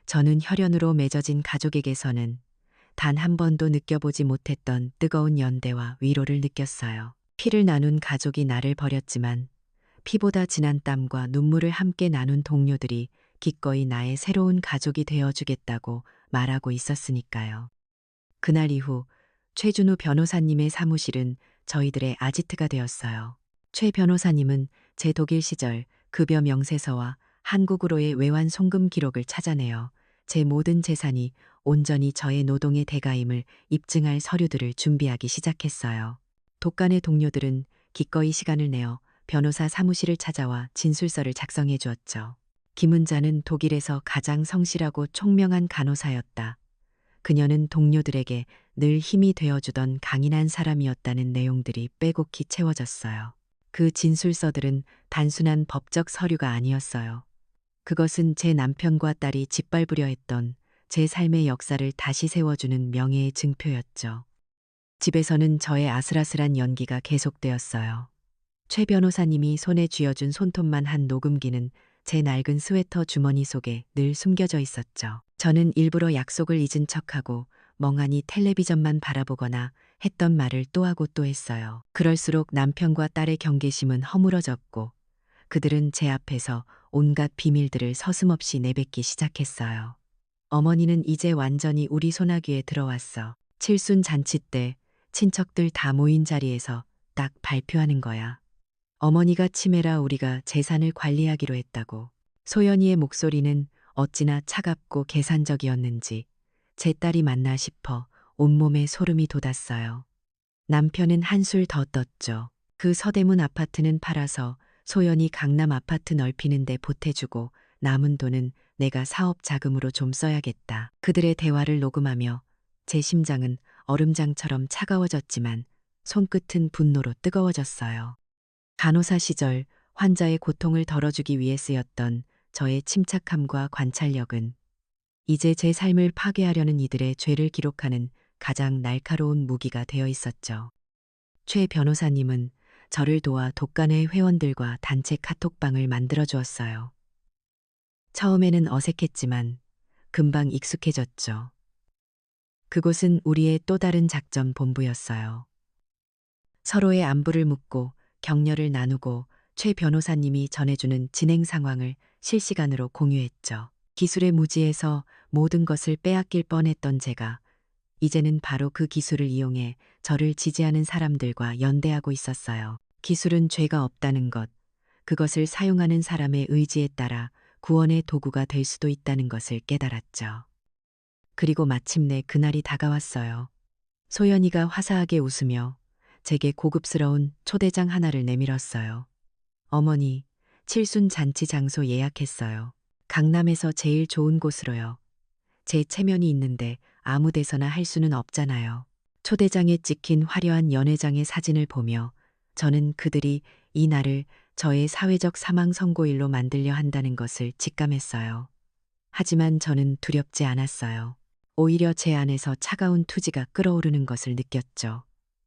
저는 혈연으로 맺어진 가족에게서는 단 한 번도 느껴보지 못했던 뜨거운 연대와 위로를 느꼈어요. 피를 나눈 가족이 나를 버렸지만 피보다 진한 땀과 눈물을 함께 나눈 동료들이 기꺼이 나의 새로운 가족이 되어주겠다고 말하고 있었으니까요. 그날 이후 최준우 변호사님의 사무실은 저희들의 아지트가 되었어요. 최 변호사님은 제 독일 시절 급여 명세서와 한국으로의 외환 송금 기록을 찾아내어 제 모든 재산이 온전히 저의 노동의 대가임을 입증할 서류들을 준비하기 시작했어요. 독간의 동료들은 기꺼이 시간을 내어 변호사 사무실을 찾아와 진술서를 작성해 주었죠. 김은자는 독일에서 가장 성실하고 총명한 간호사였다. 그녀는 동료들에게 늘 힘이 되어주던 강인한 사람이었다는 내용들이 빼곡히 채워졌어요. 그 진술서들은 단순한 법적 서류가 아니었어요. 그것은 제 남편과 딸이 짓밟으려 했던 제 삶의 역사를 다시 세워주는 명예의 증표였죠. 집에서는 저의 아슬아슬한 연기가 계속되었어요. 최 변호사님이 손에 쥐어준 손톱만 한 녹음기는 제 낡은 스웨터 주머니 속에 늘 숨겨져 있었죠. 저는 일부러 약속을 잊은 척하고 멍하니 텔레비전만 바라보거나 했던 말을 또 하고 또 했어요. 그럴수록 남편과 딸의 경계심은 허물어졌고 그들은 제 앞에서 온갖 비밀들을 서슴없이 내뱉기 시작했어요. 어머니는 이제 완전히 우리 소나귀에 들어왔어. 칠순 잔치 때 친척들 다 모인 자리에서 딱 발표하는 거야. 어머니가 치매라 우리가 재산을 관리하기로 했다고. 소연이의 목소리는 어찌나 차갑고 계산적이었는지 제 딸이 맞나 싶어 온몸에 소름이 돋았어요. 남편은 한술 더 떴죠. 그 서대문 아파트는 팔아서 소연이 강남 아파트 넓히는 데 보태주고 남은 돈은 내가 사업 자금으로 좀 써야겠다. 그들의 대화를 녹음하며 제 심장은 얼음장처럼 차가워졌지만 손끝은 분노로 뜨거워졌어요. 간호사 시절 환자의 고통을 덜어주기 위해 쓰였던 저의 침착함과 관찰력은 이제 제 삶을 파괴하려는 이들의 죄를 기록하는 가장 날카로운 무기가 되어 있었죠. 최 변호사님은 저를 도와 독간의 회원들과 단체 카톡방을 만들어 주었어요. 처음에는 어색했지만 금방 익숙해졌죠. 그곳은 우리의 또 다른 작전 본부였어요. 서로의 안부를 묻고 격려를 나누고 최 변호사님이 전해주는 진행 상황을 실시간으로 공유했죠. 기술의 무지에서 모든 것을 빼앗길 뻔했던 제가 이제는 바로 그 기술을 이용해 저를 지지하는 사람들과 연대하고 있었어요. 기술은 죄가 없다는 것, 그것을 사용하는 사람의 의지에 따라 구원의 도구가 될 수도 있다는 것을 깨달았죠. 그리고 마침내 그날이 다가왔어요. 소연이가 화사하게 웃으며 제게 고급스러운 초대장 하나를 내밀었어요. 어머니, 칠순 잔치 장소 예약했어요. 강남에서 제일 좋은 곳으로요. 제 체면이 있는데 아무 데서나 할 수는 없잖아요. 초대장에 찍힌 화려한 연회장의 사진을 보며 저는 그들이 이 날을 저의 사회적 사망 선고일로 만들려 한다는 것을 직감했어요. 하지만 저는 두렵지 않았어요. 오히려 제 안에서 차가운 투지가 끓어오르는 것을 느꼈죠.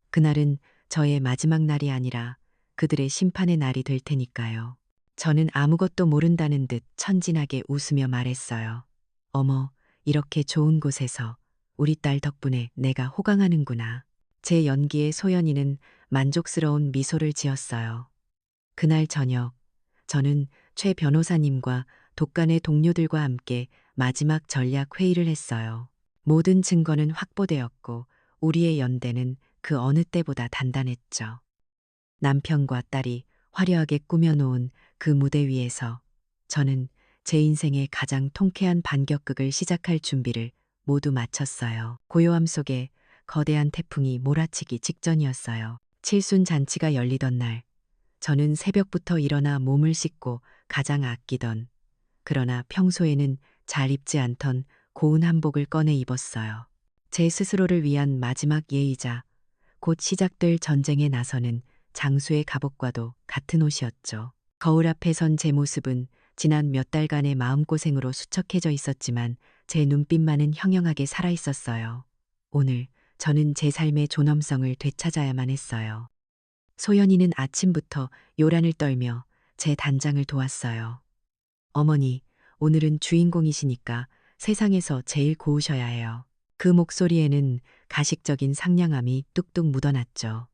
그날은 저의 마지막 날이 아니라 그들의 심판의 날이 될 테니까요. 저는 아무것도 모른다는 듯 천진하게 웃으며 말했어요. 어머, 이렇게 좋은 곳에서 우리 딸 덕분에 내가 호강하는구나. 제 연기에 소연이는 만족스러운 미소를 지었어요. 그날 저녁 저는 최 변호사님과 독간의 동료들과 함께 마지막 전략 회의를 했어요. 모든 증거는 확보되었고 우리의 연대는 그 어느 때보다 단단했죠. 남편과 딸이 화려하게 꾸며놓은 그 무대 위에서 저는 제 인생의 가장 통쾌한 반격극을 시작할 준비를 모두 마쳤어요. 고요함 속에 거대한 태풍이 몰아치기 직전이었어요. 칠순 잔치가 열리던 날, 저는 새벽부터 일어나 몸을 씻고 가장 아끼던, 그러나 평소에는 잘 입지 않던 고운 한복을 꺼내 입었어요. 제 스스로를 위한 마지막 예의자, 곧 시작될 전쟁에 나서는 장수의 갑옷과도 같은 옷이었죠. 거울 앞에 선 제 모습은 지난 몇 달간의 마음고생으로 수척해져 있었지만 제 눈빛만은 형형하게 살아 있었어요. 오늘 저는 제 삶의 존엄성을 되찾아야만 했어요. 소연이는 아침부터 요란을 떨며 제 단장을 도왔어요. 어머니, 오늘은 주인공이시니까 세상에서 제일 고우셔야 해요. 그 목소리에는 가식적인 상냥함이 뚝뚝 묻어났죠.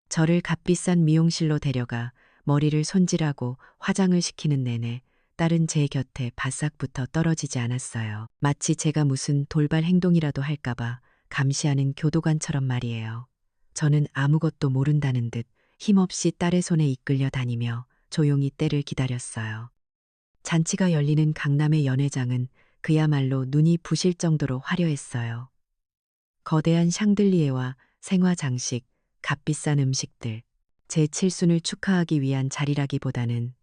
저를 값비싼 미용실로 데려가 머리를 손질하고 화장을 시키는 내내 딸은 제 곁에 바싹부터 떨어지지 않았어요. 마치 제가 무슨 돌발 행동이라도 할까봐 감시하는 교도관처럼 말이에요. 저는 아무것도 모른다는 듯 힘없이 딸의 손에 이끌려 다니며 조용히 때를 기다렸어요. 잔치가 열리는 강남의 연회장은 그야말로 눈이 부실 정도로 화려했어요. 거대한 샹들리에와 생화 장식, 값비싼 음식들, 제 칠순을 축하하기 위한 자리라기보다는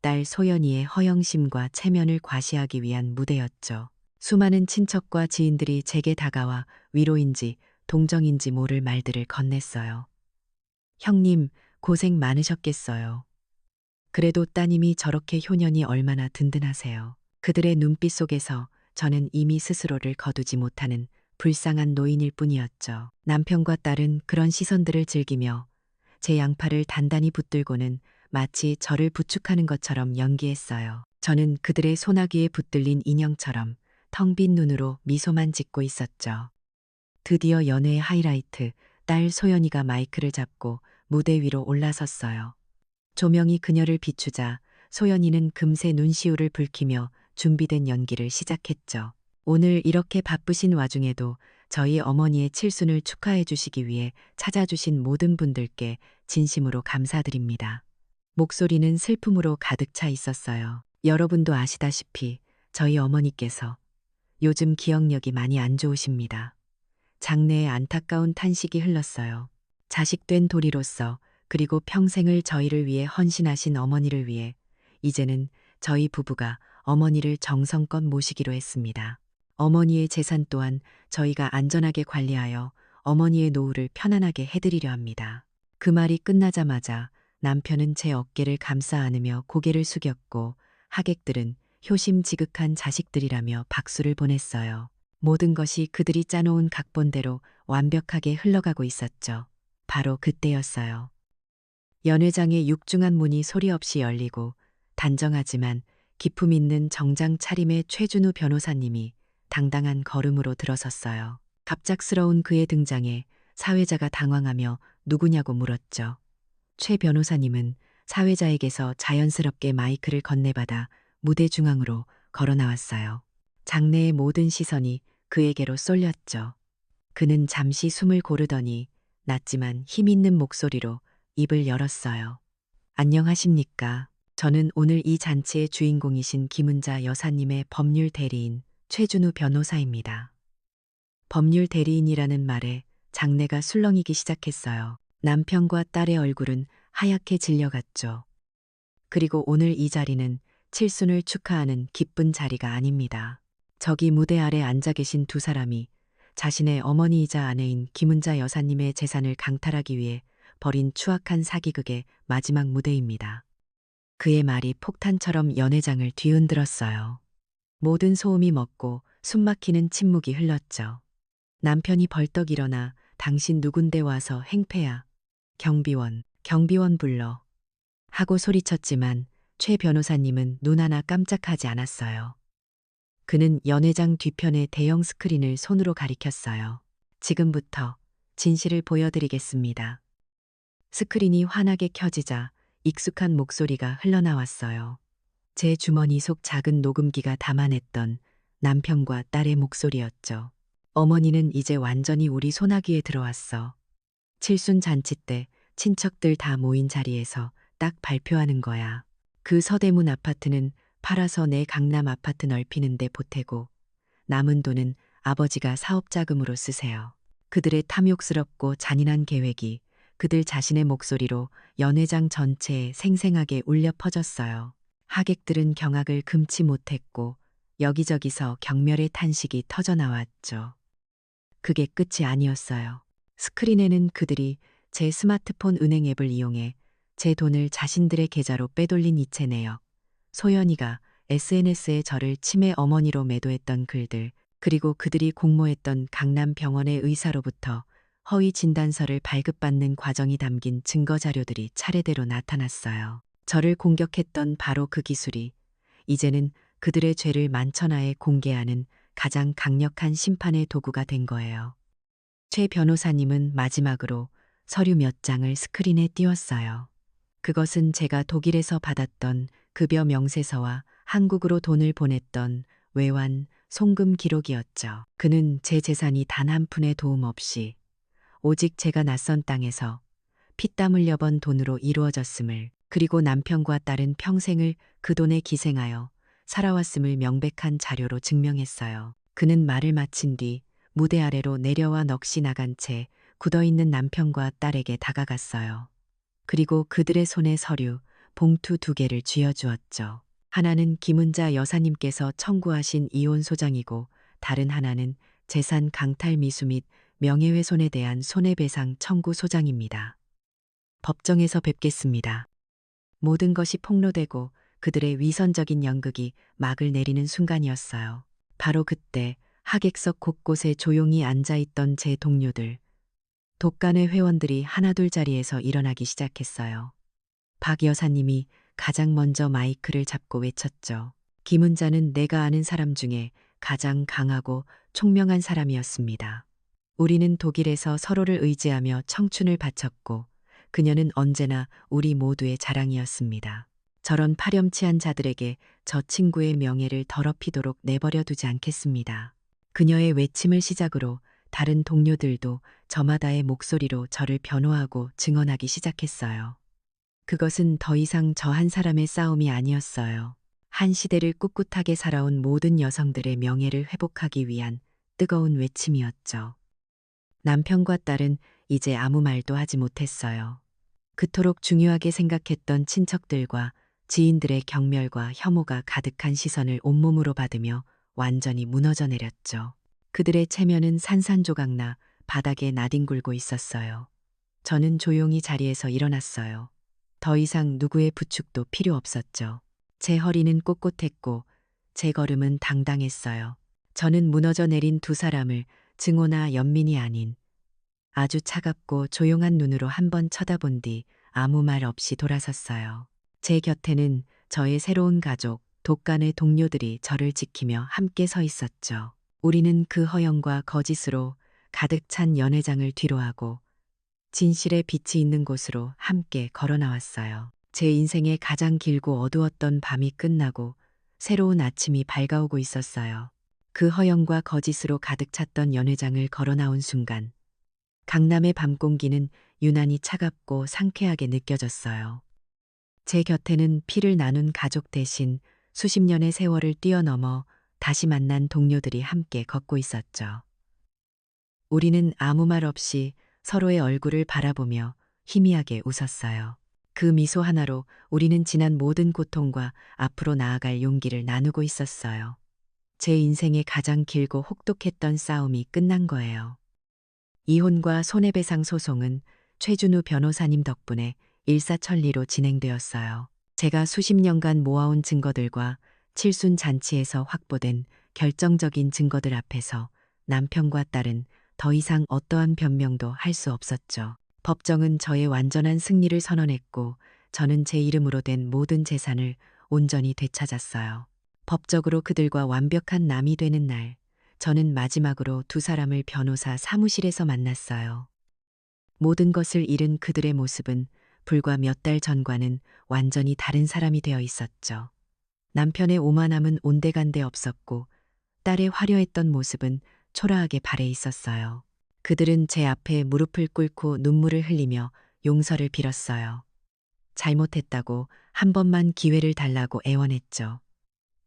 딸 소연이의 허영심과 체면을 과시하기 위한 무대였죠. 수많은 친척과 지인들이 제게 다가와 위로인지 동정인지 모를 말들을 건넸어요. 형님, 고생 많으셨겠어요. 그래도 따님이 저렇게 효년이 얼마나 든든하세요. 그들의 눈빛 속에서 저는 이미 스스로를 거두지 못하는 불쌍한 노인일 뿐이었죠. 남편과 딸은 그런 시선들을 즐기며 제 양팔을 단단히 붙들고는 마치 저를 부축하는 것처럼 연기했어요. 저는 그들의 소나기에 붙들린 인형처럼 텅 빈 눈으로 미소만 짓고 있었죠. 드디어 연회의 하이라이트, 딸 소연이가 마이크를 잡고 무대 위로 올라섰어요. 조명이 그녀를 비추자 소연이는 금세 눈시울을 붉히며 준비된 연기를 시작했죠. 오늘 이렇게 바쁘신 와중에도 저희 어머니의 칠순을 축하해 주시기 위해 찾아주신 모든 분들께 진심으로 감사드립니다. 목소리는 슬픔으로 가득 차 있었어요. 여러분도 아시다시피 저희 어머니께서 요즘 기억력이 많이 안 좋으십니다. 장래에 안타까운 탄식이 흘렀어요. 자식된 도리로서 그리고 평생을 저희를 위해 헌신하신 어머니를 위해 이제는 저희 부부가 어머니를 정성껏 모시기로 했습니다. 어머니의 재산 또한 저희가 안전하게 관리하여 어머니의 노후를 편안하게 해드리려 합니다. 그 말이 끝나자마자 남편은 제 어깨를 감싸 안으며 고개를 숙였고 하객들은 효심지극한 자식들이라며 박수를 보냈어요. 모든 것이 그들이 짜놓은 각본대로 완벽하게 흘러가고 있었죠. 바로 그때였어요. 연회장의 육중한 문이 소리 없이 열리고 단정하지만 기품 있는 정장 차림의 최준우 변호사님이 당당한 걸음으로 들어섰어요. 갑작스러운 그의 등장에 사회자가 당황하며 누구냐고 물었죠. 최 변호사님은 사회자에게서 자연스럽게 마이크를 건네받아 무대 중앙으로 걸어 나왔어요. 장내의 모든 시선이 그에게로 쏠렸죠. 그는 잠시 숨을 고르더니 낮지만 힘 있는 목소리로 입을 열었어요. 안녕하십니까. 저는 오늘 이 잔치의 주인공이신 김은자 여사님의 법률 대리인 최준우 변호사입니다. 법률 대리인이라는 말에 장내가 술렁이기 시작했어요. 남편과 딸의 얼굴은 하얗게 질려갔죠. 그리고 오늘 이 자리는 칠순을 축하하는 기쁜 자리가 아닙니다. 저기 무대 아래 앉아 계신 두 사람이 자신의 어머니이자 아내인 김은자 여사님의 재산을 강탈하기 위해 벌인 추악한 사기극의 마지막 무대입니다. 그의 말이 폭탄처럼 연회장을 뒤흔들었어요. 모든 소음이 멎고 숨막히는 침묵이 흘렀죠. 남편이 벌떡 일어나 당신 누군데 와서 행패야. 경비원 불러. 하고 소리쳤지만 최 변호사님은 눈 하나 깜짝하지 않았어요. 그는 연회장 뒤편의 대형 스크린을 손으로 가리켰어요. 지금부터 진실을 보여드리겠습니다. 스크린이 환하게 켜지자 익숙한 목소리가 흘러나왔어요. 제 주머니 속 작은 녹음기가 담아냈던 남편과 딸의 목소리였죠. 어머니는 이제 완전히 우리 소나기에 들어왔어. 칠순 잔치 때 친척들 다 모인 자리에서 딱 발표하는 거야. 그 서대문 아파트는 팔아서 내 강남 아파트 넓히는데 보태고 남은 돈은 아버지가 사업 자금으로 쓰세요. 그들의 탐욕스럽고 잔인한 계획이 그들 자신의 목소리로 연회장 전체에 생생하게 울려 퍼졌어요. 하객들은 경악을 금치 못했고 여기저기서 경멸의 탄식이 터져나왔죠. 그게 끝이 아니었어요. 스크린에는 그들이 제 스마트폰 은행 앱을 이용해 제 돈을 자신들의 계좌로 빼돌린 이체 내역, 소연이가 SNS에 저를 치매 어머니로 매도했던 글들, 그리고 그들이 공모했던 강남 병원의 의사로부터 허위 진단서를 발급받는 과정이 담긴 증거 자료들이 차례대로 나타났어요. 저를 공격했던 바로 그 기술이 이제는 그들의 죄를 만천하에 공개하는 가장 강력한 심판의 도구가 된 거예요. 최 변호사님은 마지막으로 서류 몇 장을 스크린에 띄웠어요. 그것은 제가 독일에서 받았던 급여 명세서와 한국으로 돈을 보냈던 외환, 송금 기록이었죠. 그는 제 재산이 단 한 푼의 도움 없이 오직 제가 낯선 땅에서 피땀 흘려 번 돈으로 이루어졌음을, 그리고 남편과 딸은 평생을 그 돈에 기생하여 살아왔음을 명백한 자료로 증명했어요. 그는 말을 마친 뒤 무대 아래로 내려와 넋이 나간 채 굳어있는 남편과 딸에게 다가갔어요. 그리고 그들의 손에 서류, 봉투 2개를 쥐어주었죠. 하나는 김은자 여사님께서 청구하신 이혼 소장이고 다른 하나는 재산 강탈 미수 및 명예훼손에 대한 손해배상 청구 소장입니다. 법정에서 뵙겠습니다. 모든 것이 폭로되고 그들의 위선적인 연극이 막을 내리는 순간이었어요. 바로 그때 하객석 곳곳에 조용히 앉아있던 제 동료들, 독간의 회원들이 하나둘 자리에서 일어나기 시작했어요. 박 여사님이 가장 먼저 마이크를 잡고 외쳤죠. 김은자는 내가 아는 사람 중에 가장 강하고 총명한 사람이었습니다. 우리는 독일에서 서로를 의지하며 청춘을 바쳤고 그녀는 언제나 우리 모두의 자랑이었습니다. 저런 파렴치한 자들에게 저 친구의 명예를 더럽히도록 내버려 두지 않겠습니다. 그녀의 외침을 시작으로 다른 동료들도 저마다의 목소리로 저를 변호하고 증언하기 시작했어요. 그것은 더 이상 저 한 사람의 싸움이 아니었어요. 한 시대를 꿋꿋하게 살아온 모든 여성들의 명예를 회복하기 위한 뜨거운 외침이었죠. 남편과 딸은 이제 아무 말도 하지 못했어요. 그토록 중요하게 생각했던 친척들과 지인들의 경멸과 혐오가 가득한 시선을 온몸으로 받으며 완전히 무너져 내렸죠. 그들의 체면은 산산조각나 바닥에 나뒹굴고 있었어요. 저는 조용히 자리에서 일어났어요. 더 이상 누구의 부축도 필요 없었죠. 제 허리는 꼿꼿했고 제 걸음은 당당했어요. 저는 무너져 내린 두 사람을 증오나 연민이 아닌 아주 차갑고 조용한 눈으로 한번 쳐다본 뒤 아무 말 없이 돌아섰어요. 제 곁에는 저의 새로운 가족, 독간의 동료들이 저를 지키며 함께 서 있었죠. 우리는 그 허영과 거짓으로 가득 찬 연회장을 뒤로하고 진실의 빛이 있는 곳으로 함께 걸어 나왔어요. 제 인생의 가장 길고 어두웠던 밤이 끝나고 새로운 아침이 밝아오고 있었어요. 그 허영과 거짓으로 가득 찼던 연회장을 걸어 나온 순간 강남의 밤 공기는 유난히 차갑고 상쾌하게 느껴졌어요. 제 곁에는 피를 나눈 가족 대신 수십 년의 세월을 뛰어넘어 다시 만난 동료들이 함께 걷고 있었죠. 우리는 아무 말 없이 서로의 얼굴을 바라보며 희미하게 웃었어요. 그 미소 하나로 우리는 지난 모든 고통과 앞으로 나아갈 용기를 나누고 있었어요. 제 인생의 가장 길고 혹독했던 싸움이 끝난 거예요. 이혼과 손해배상 소송은 최준우 변호사님 덕분에 일사천리로 진행되었어요. 제가 수십 년간 모아온 증거들과 칠순 잔치에서 확보된 결정적인 증거들 앞에서 남편과 딸은 더 이상 어떠한 변명도 할 수 없었죠. 법정은 저의 완전한 승리를 선언했고 저는 제 이름으로 된 모든 재산을 온전히 되찾았어요. 법적으로 그들과 완벽한 남이 되는 날, 저는 마지막으로 두 사람을 변호사 사무실에서 만났어요. 모든 것을 잃은 그들의 모습은 불과 몇 달 전과는 완전히 다른 사람이 되어 있었죠. 남편의 오만함은 온데간데 없었고 딸의 화려했던 모습은 초라하게 발해 있었어요. 그들은 제 앞에 무릎을 꿇고 눈물을 흘리며 용서를 빌었어요. 잘못했다고 한 번만 기회를 달라고 애원했죠.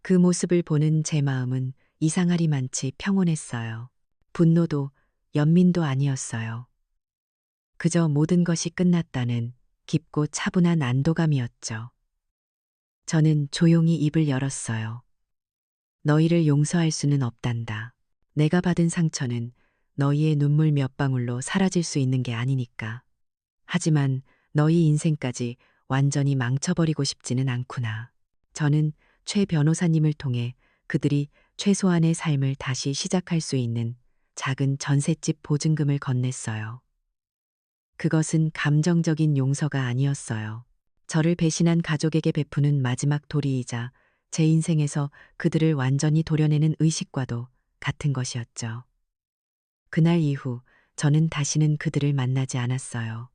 그 모습을 보는 제 마음은 이상하리만치 평온했어요. 분노도 연민도 아니었어요. 그저 모든 것이 끝났다는 깊고 차분한 안도감이었죠. 저는 조용히 입을 열었어요. 너희를 용서할 수는 없단다. 내가 받은 상처는 너희의 눈물 몇 방울로 사라질 수 있는 게 아니니까. 하지만 너희 인생까지 완전히 망쳐버리고 싶지는 않구나. 저는 최 변호사님을 통해 그들이 최소한의 삶을 다시 시작할 수 있는 작은 전셋집 보증금을 건넸어요. 그것은 감정적인 용서가 아니었어요. 저를 배신한 가족에게 베푸는 마지막 도리이자 제 인생에서 그들을 완전히 도려내는 의식과도 같은 것이었죠. 그날 이후 저는 다시는 그들을 만나지 않았어요.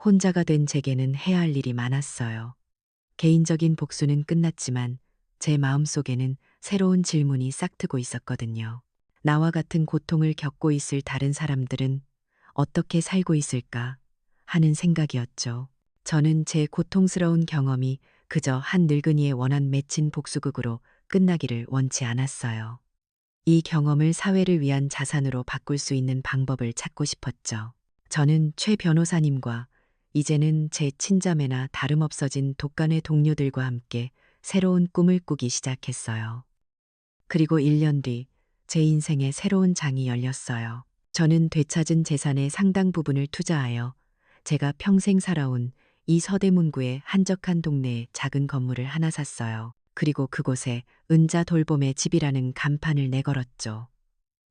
혼자가 된 제게는 해야 할 일이 많았어요. 개인적인 복수는 끝났지만 제 마음속에는 새로운 질문이 싹트고 있었거든요. 나와 같은 고통을 겪고 있을 다른 사람들은 어떻게 살고 있을까 하는 생각이었죠. 저는 제 고통스러운 경험이 그저 한 늙은이의 원한 맺힌 복수극으로 끝나기를 원치 않았어요. 이 경험을 사회를 위한 자산으로 바꿀 수 있는 방법을 찾고 싶었죠. 저는 최 변호사님과 이제는 제 친자매나 다름없어진 독간회 동료들과 함께 새로운 꿈을 꾸기 시작했어요. 그리고 1년 뒤 제 인생에 새로운 장이 열렸어요. 저는 되찾은 재산의 상당 부분을 투자하여 제가 평생 살아온 이 서대문구의 한적한 동네에 작은 건물을 하나 샀어요. 그리고 그곳에 은자 돌봄의 집이라는 간판을 내걸었죠.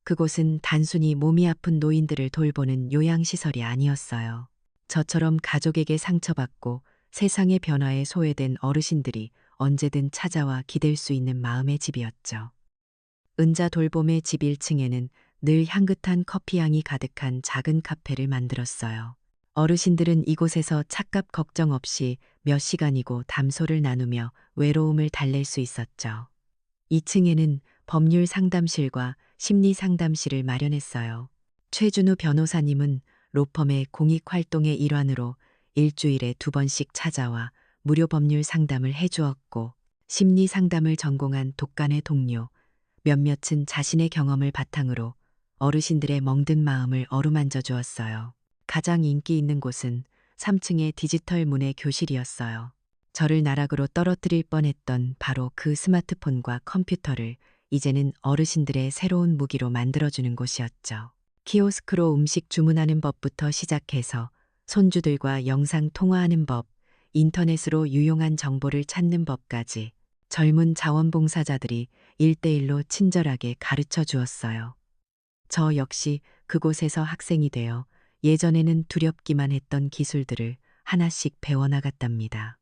그곳은 단순히 몸이 아픈 노인들을 돌보는 요양시설이 아니었어요. 저처럼 가족에게 상처받고 세상의 변화에 소외된 어르신들이 언제든 찾아와 기댈 수 있는 마음의 집이었죠. 은자 돌봄의 집 1층에는 늘 향긋한 커피향이 가득한 작은 카페를 만들었어요. 어르신들은 이곳에서 착각 걱정 없이 몇 시간이고 담소를 나누며 외로움을 달랠 수 있었죠. 2층에는 법률 상담실과 심리 상담실을 마련했어요. 최준우 변호사님은 로펌의 공익 활동의 일환으로 일주일에 2번씩 찾아와 무료 법률 상담을 해주었고, 심리 상담을 전공한 독간의 동료 몇몇은 자신의 경험을 바탕으로 어르신들의 멍든 마음을 어루만져 주었어요. 가장 인기 있는 곳은 3층의 디지털 문해 교실이었어요. 저를 나락으로 떨어뜨릴 뻔했던 바로 그 스마트폰과 컴퓨터를 이제는 어르신들의 새로운 무기로 만들어주는 곳이었죠. 키오스크로 음식 주문하는 법부터 시작해서 손주들과 영상 통화하는 법, 인터넷으로 유용한 정보를 찾는 법까지 젊은 자원봉사자들이 1대1로 친절하게 가르쳐 주었어요. 저 역시 그곳에서 학생이 되어 예전에는 두렵기만 했던 기술들을 하나씩 배워나갔답니다.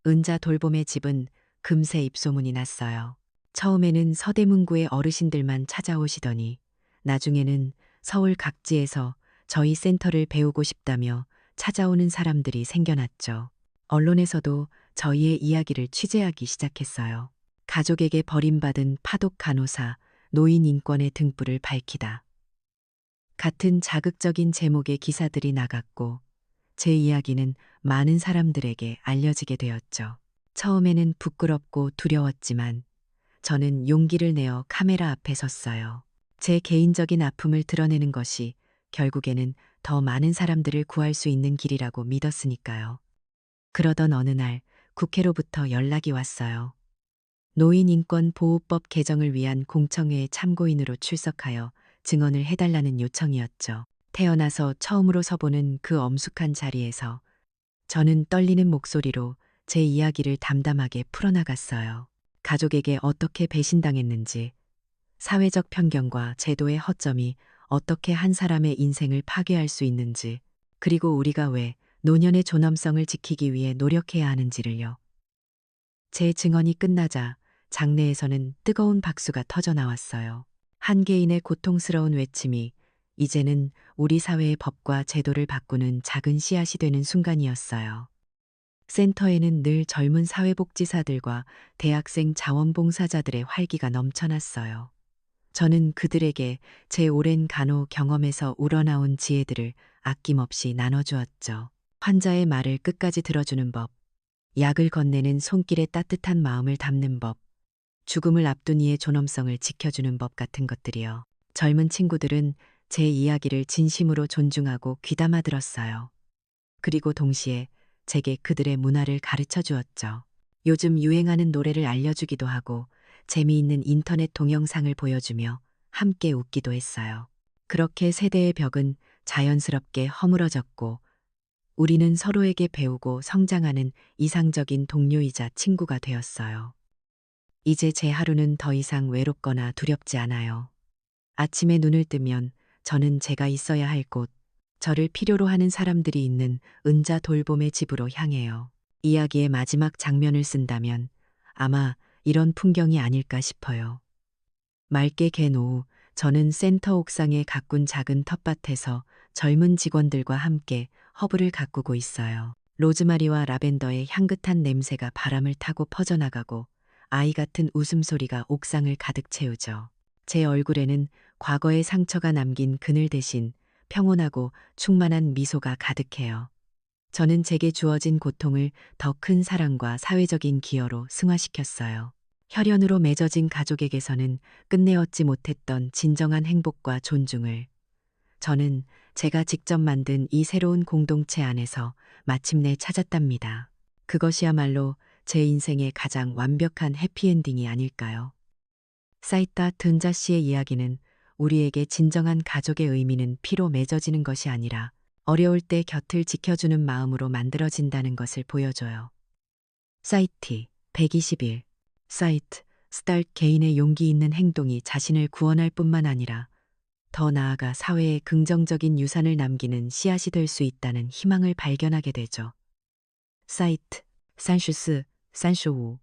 은자 돌봄의 집은 금세 입소문이 났어요. 처음에는 서대문구의 어르신들만 찾아오시더니 나중에는 서울 각지에서 저희 센터를 배우고 싶다며 찾아오는 사람들이 생겨났죠. 언론에서도 저희의 이야기를 취재하기 시작했어요. 가족에게 버림받은 파독 간호사, 노인 인권의 등불을 밝히다. 같은 자극적인 제목의 기사들이 나갔고 제 이야기는 많은 사람들에게 알려지게 되었죠. 처음에는 부끄럽고 두려웠지만 저는 용기를 내어 카메라 앞에 섰어요. 제 개인적인 아픔을 드러내는 것이 결국에는 더 많은 사람들을 구할 수 있는 길이라고 믿었으니까요. 그러던 어느 날 국회로부터 연락이 왔어요. 노인인권보호법 개정을 위한 공청회에 참고인으로 출석하여 증언을 해달라는 요청이었죠. 태어나서 처음으로 서보는 그 엄숙한 자리에서 저는 떨리는 목소리로 제 이야기를 담담하게 풀어나갔어요. 가족에게 어떻게 배신당했는지, 사회적 편견과 제도의 허점이 어떻게 한 사람의 인생을 파괴할 수 있는지, 그리고 우리가 왜 노년의 존엄성을 지키기 위해 노력해야 하는지를요. 제 증언이 끝나자 장내에서는 뜨거운 박수가 터져 나왔어요. 한 개인의 고통스러운 외침이 이제는 우리 사회의 법과 제도를 바꾸는 작은 씨앗이 되는 순간이었어요. 센터에는 늘 젊은 사회복지사들과 대학생 자원봉사자들의 활기가 넘쳐났어요. 저는 그들에게 제 오랜 간호 경험에서 우러나온 지혜들을 아낌없이 나눠주었죠. 환자의 말을 끝까지 들어주는 법, 약을 건네는 손길에 따뜻한 마음을 담는 법, 죽음을 앞둔 이의 존엄성을 지켜주는 법 같은 것들이요. 젊은 친구들은 제 이야기를 진심으로 존중하고 귀담아 들었어요. 그리고 동시에 제게 그들의 문화를 가르쳐 주었죠. 요즘 유행하는 노래를 알려주기도 하고 재미있는 인터넷 동영상을 보여주며 함께 웃기도 했어요. 그렇게 세대의 벽은 자연스럽게 허물어졌고 우리는 서로에게 배우고 성장하는 이상적인 동료이자 친구가 되었어요. 이제 제 하루는 더 이상 외롭거나 두렵지 않아요. 아침에 눈을 뜨면 저는 제가 있어야 할 곳, 저를 필요로 하는 사람들이 있는 은자 돌봄의 집으로 향해요. 이야기의 마지막 장면을 쓴다면 아마 이런 풍경이 아닐까 싶어요. 맑게 갠 오후, 저는 센터 옥상에 가꾼 작은 텃밭에서 젊은 직원들과 함께 허브를 가꾸고 있어요. 로즈마리와 라벤더의 향긋한 냄새가 바람을 타고 퍼져나가고 아이 같은 웃음소리가 옥상을 가득 채우죠. 제 얼굴에는 과거의 상처가 남긴 그늘 대신 평온하고 충만한 미소가 가득해요. 저는 제게 주어진 고통을 더 큰 사랑과 사회적인 기여로 승화시켰어요. 혈연으로 맺어진 가족에게서는 끝내 얻지 못했던 진정한 행복과 존중을 저는 제가 직접 만든 이 새로운 공동체 안에서 마침내 찾았답니다. 그것이야말로 제 인생의 가장 완벽한 해피엔딩이 아닐까요? 사이타 든자 씨의 이야기는 우리에게 진정한 가족의 의미는 피로 맺어지는 것이 아니라 어려울 때 곁을 지켜주는 마음으로 만들어진다는 것을 보여줘요. 사이트 121 사이트 스타트 개인의 용기 있는 행동이 자신을 구원할 뿐만 아니라 더 나아가 사회에 긍정적인 유산을 남기는 씨앗이 될 수 있다는 희망을 발견하게 되죠. 사이트 34, 35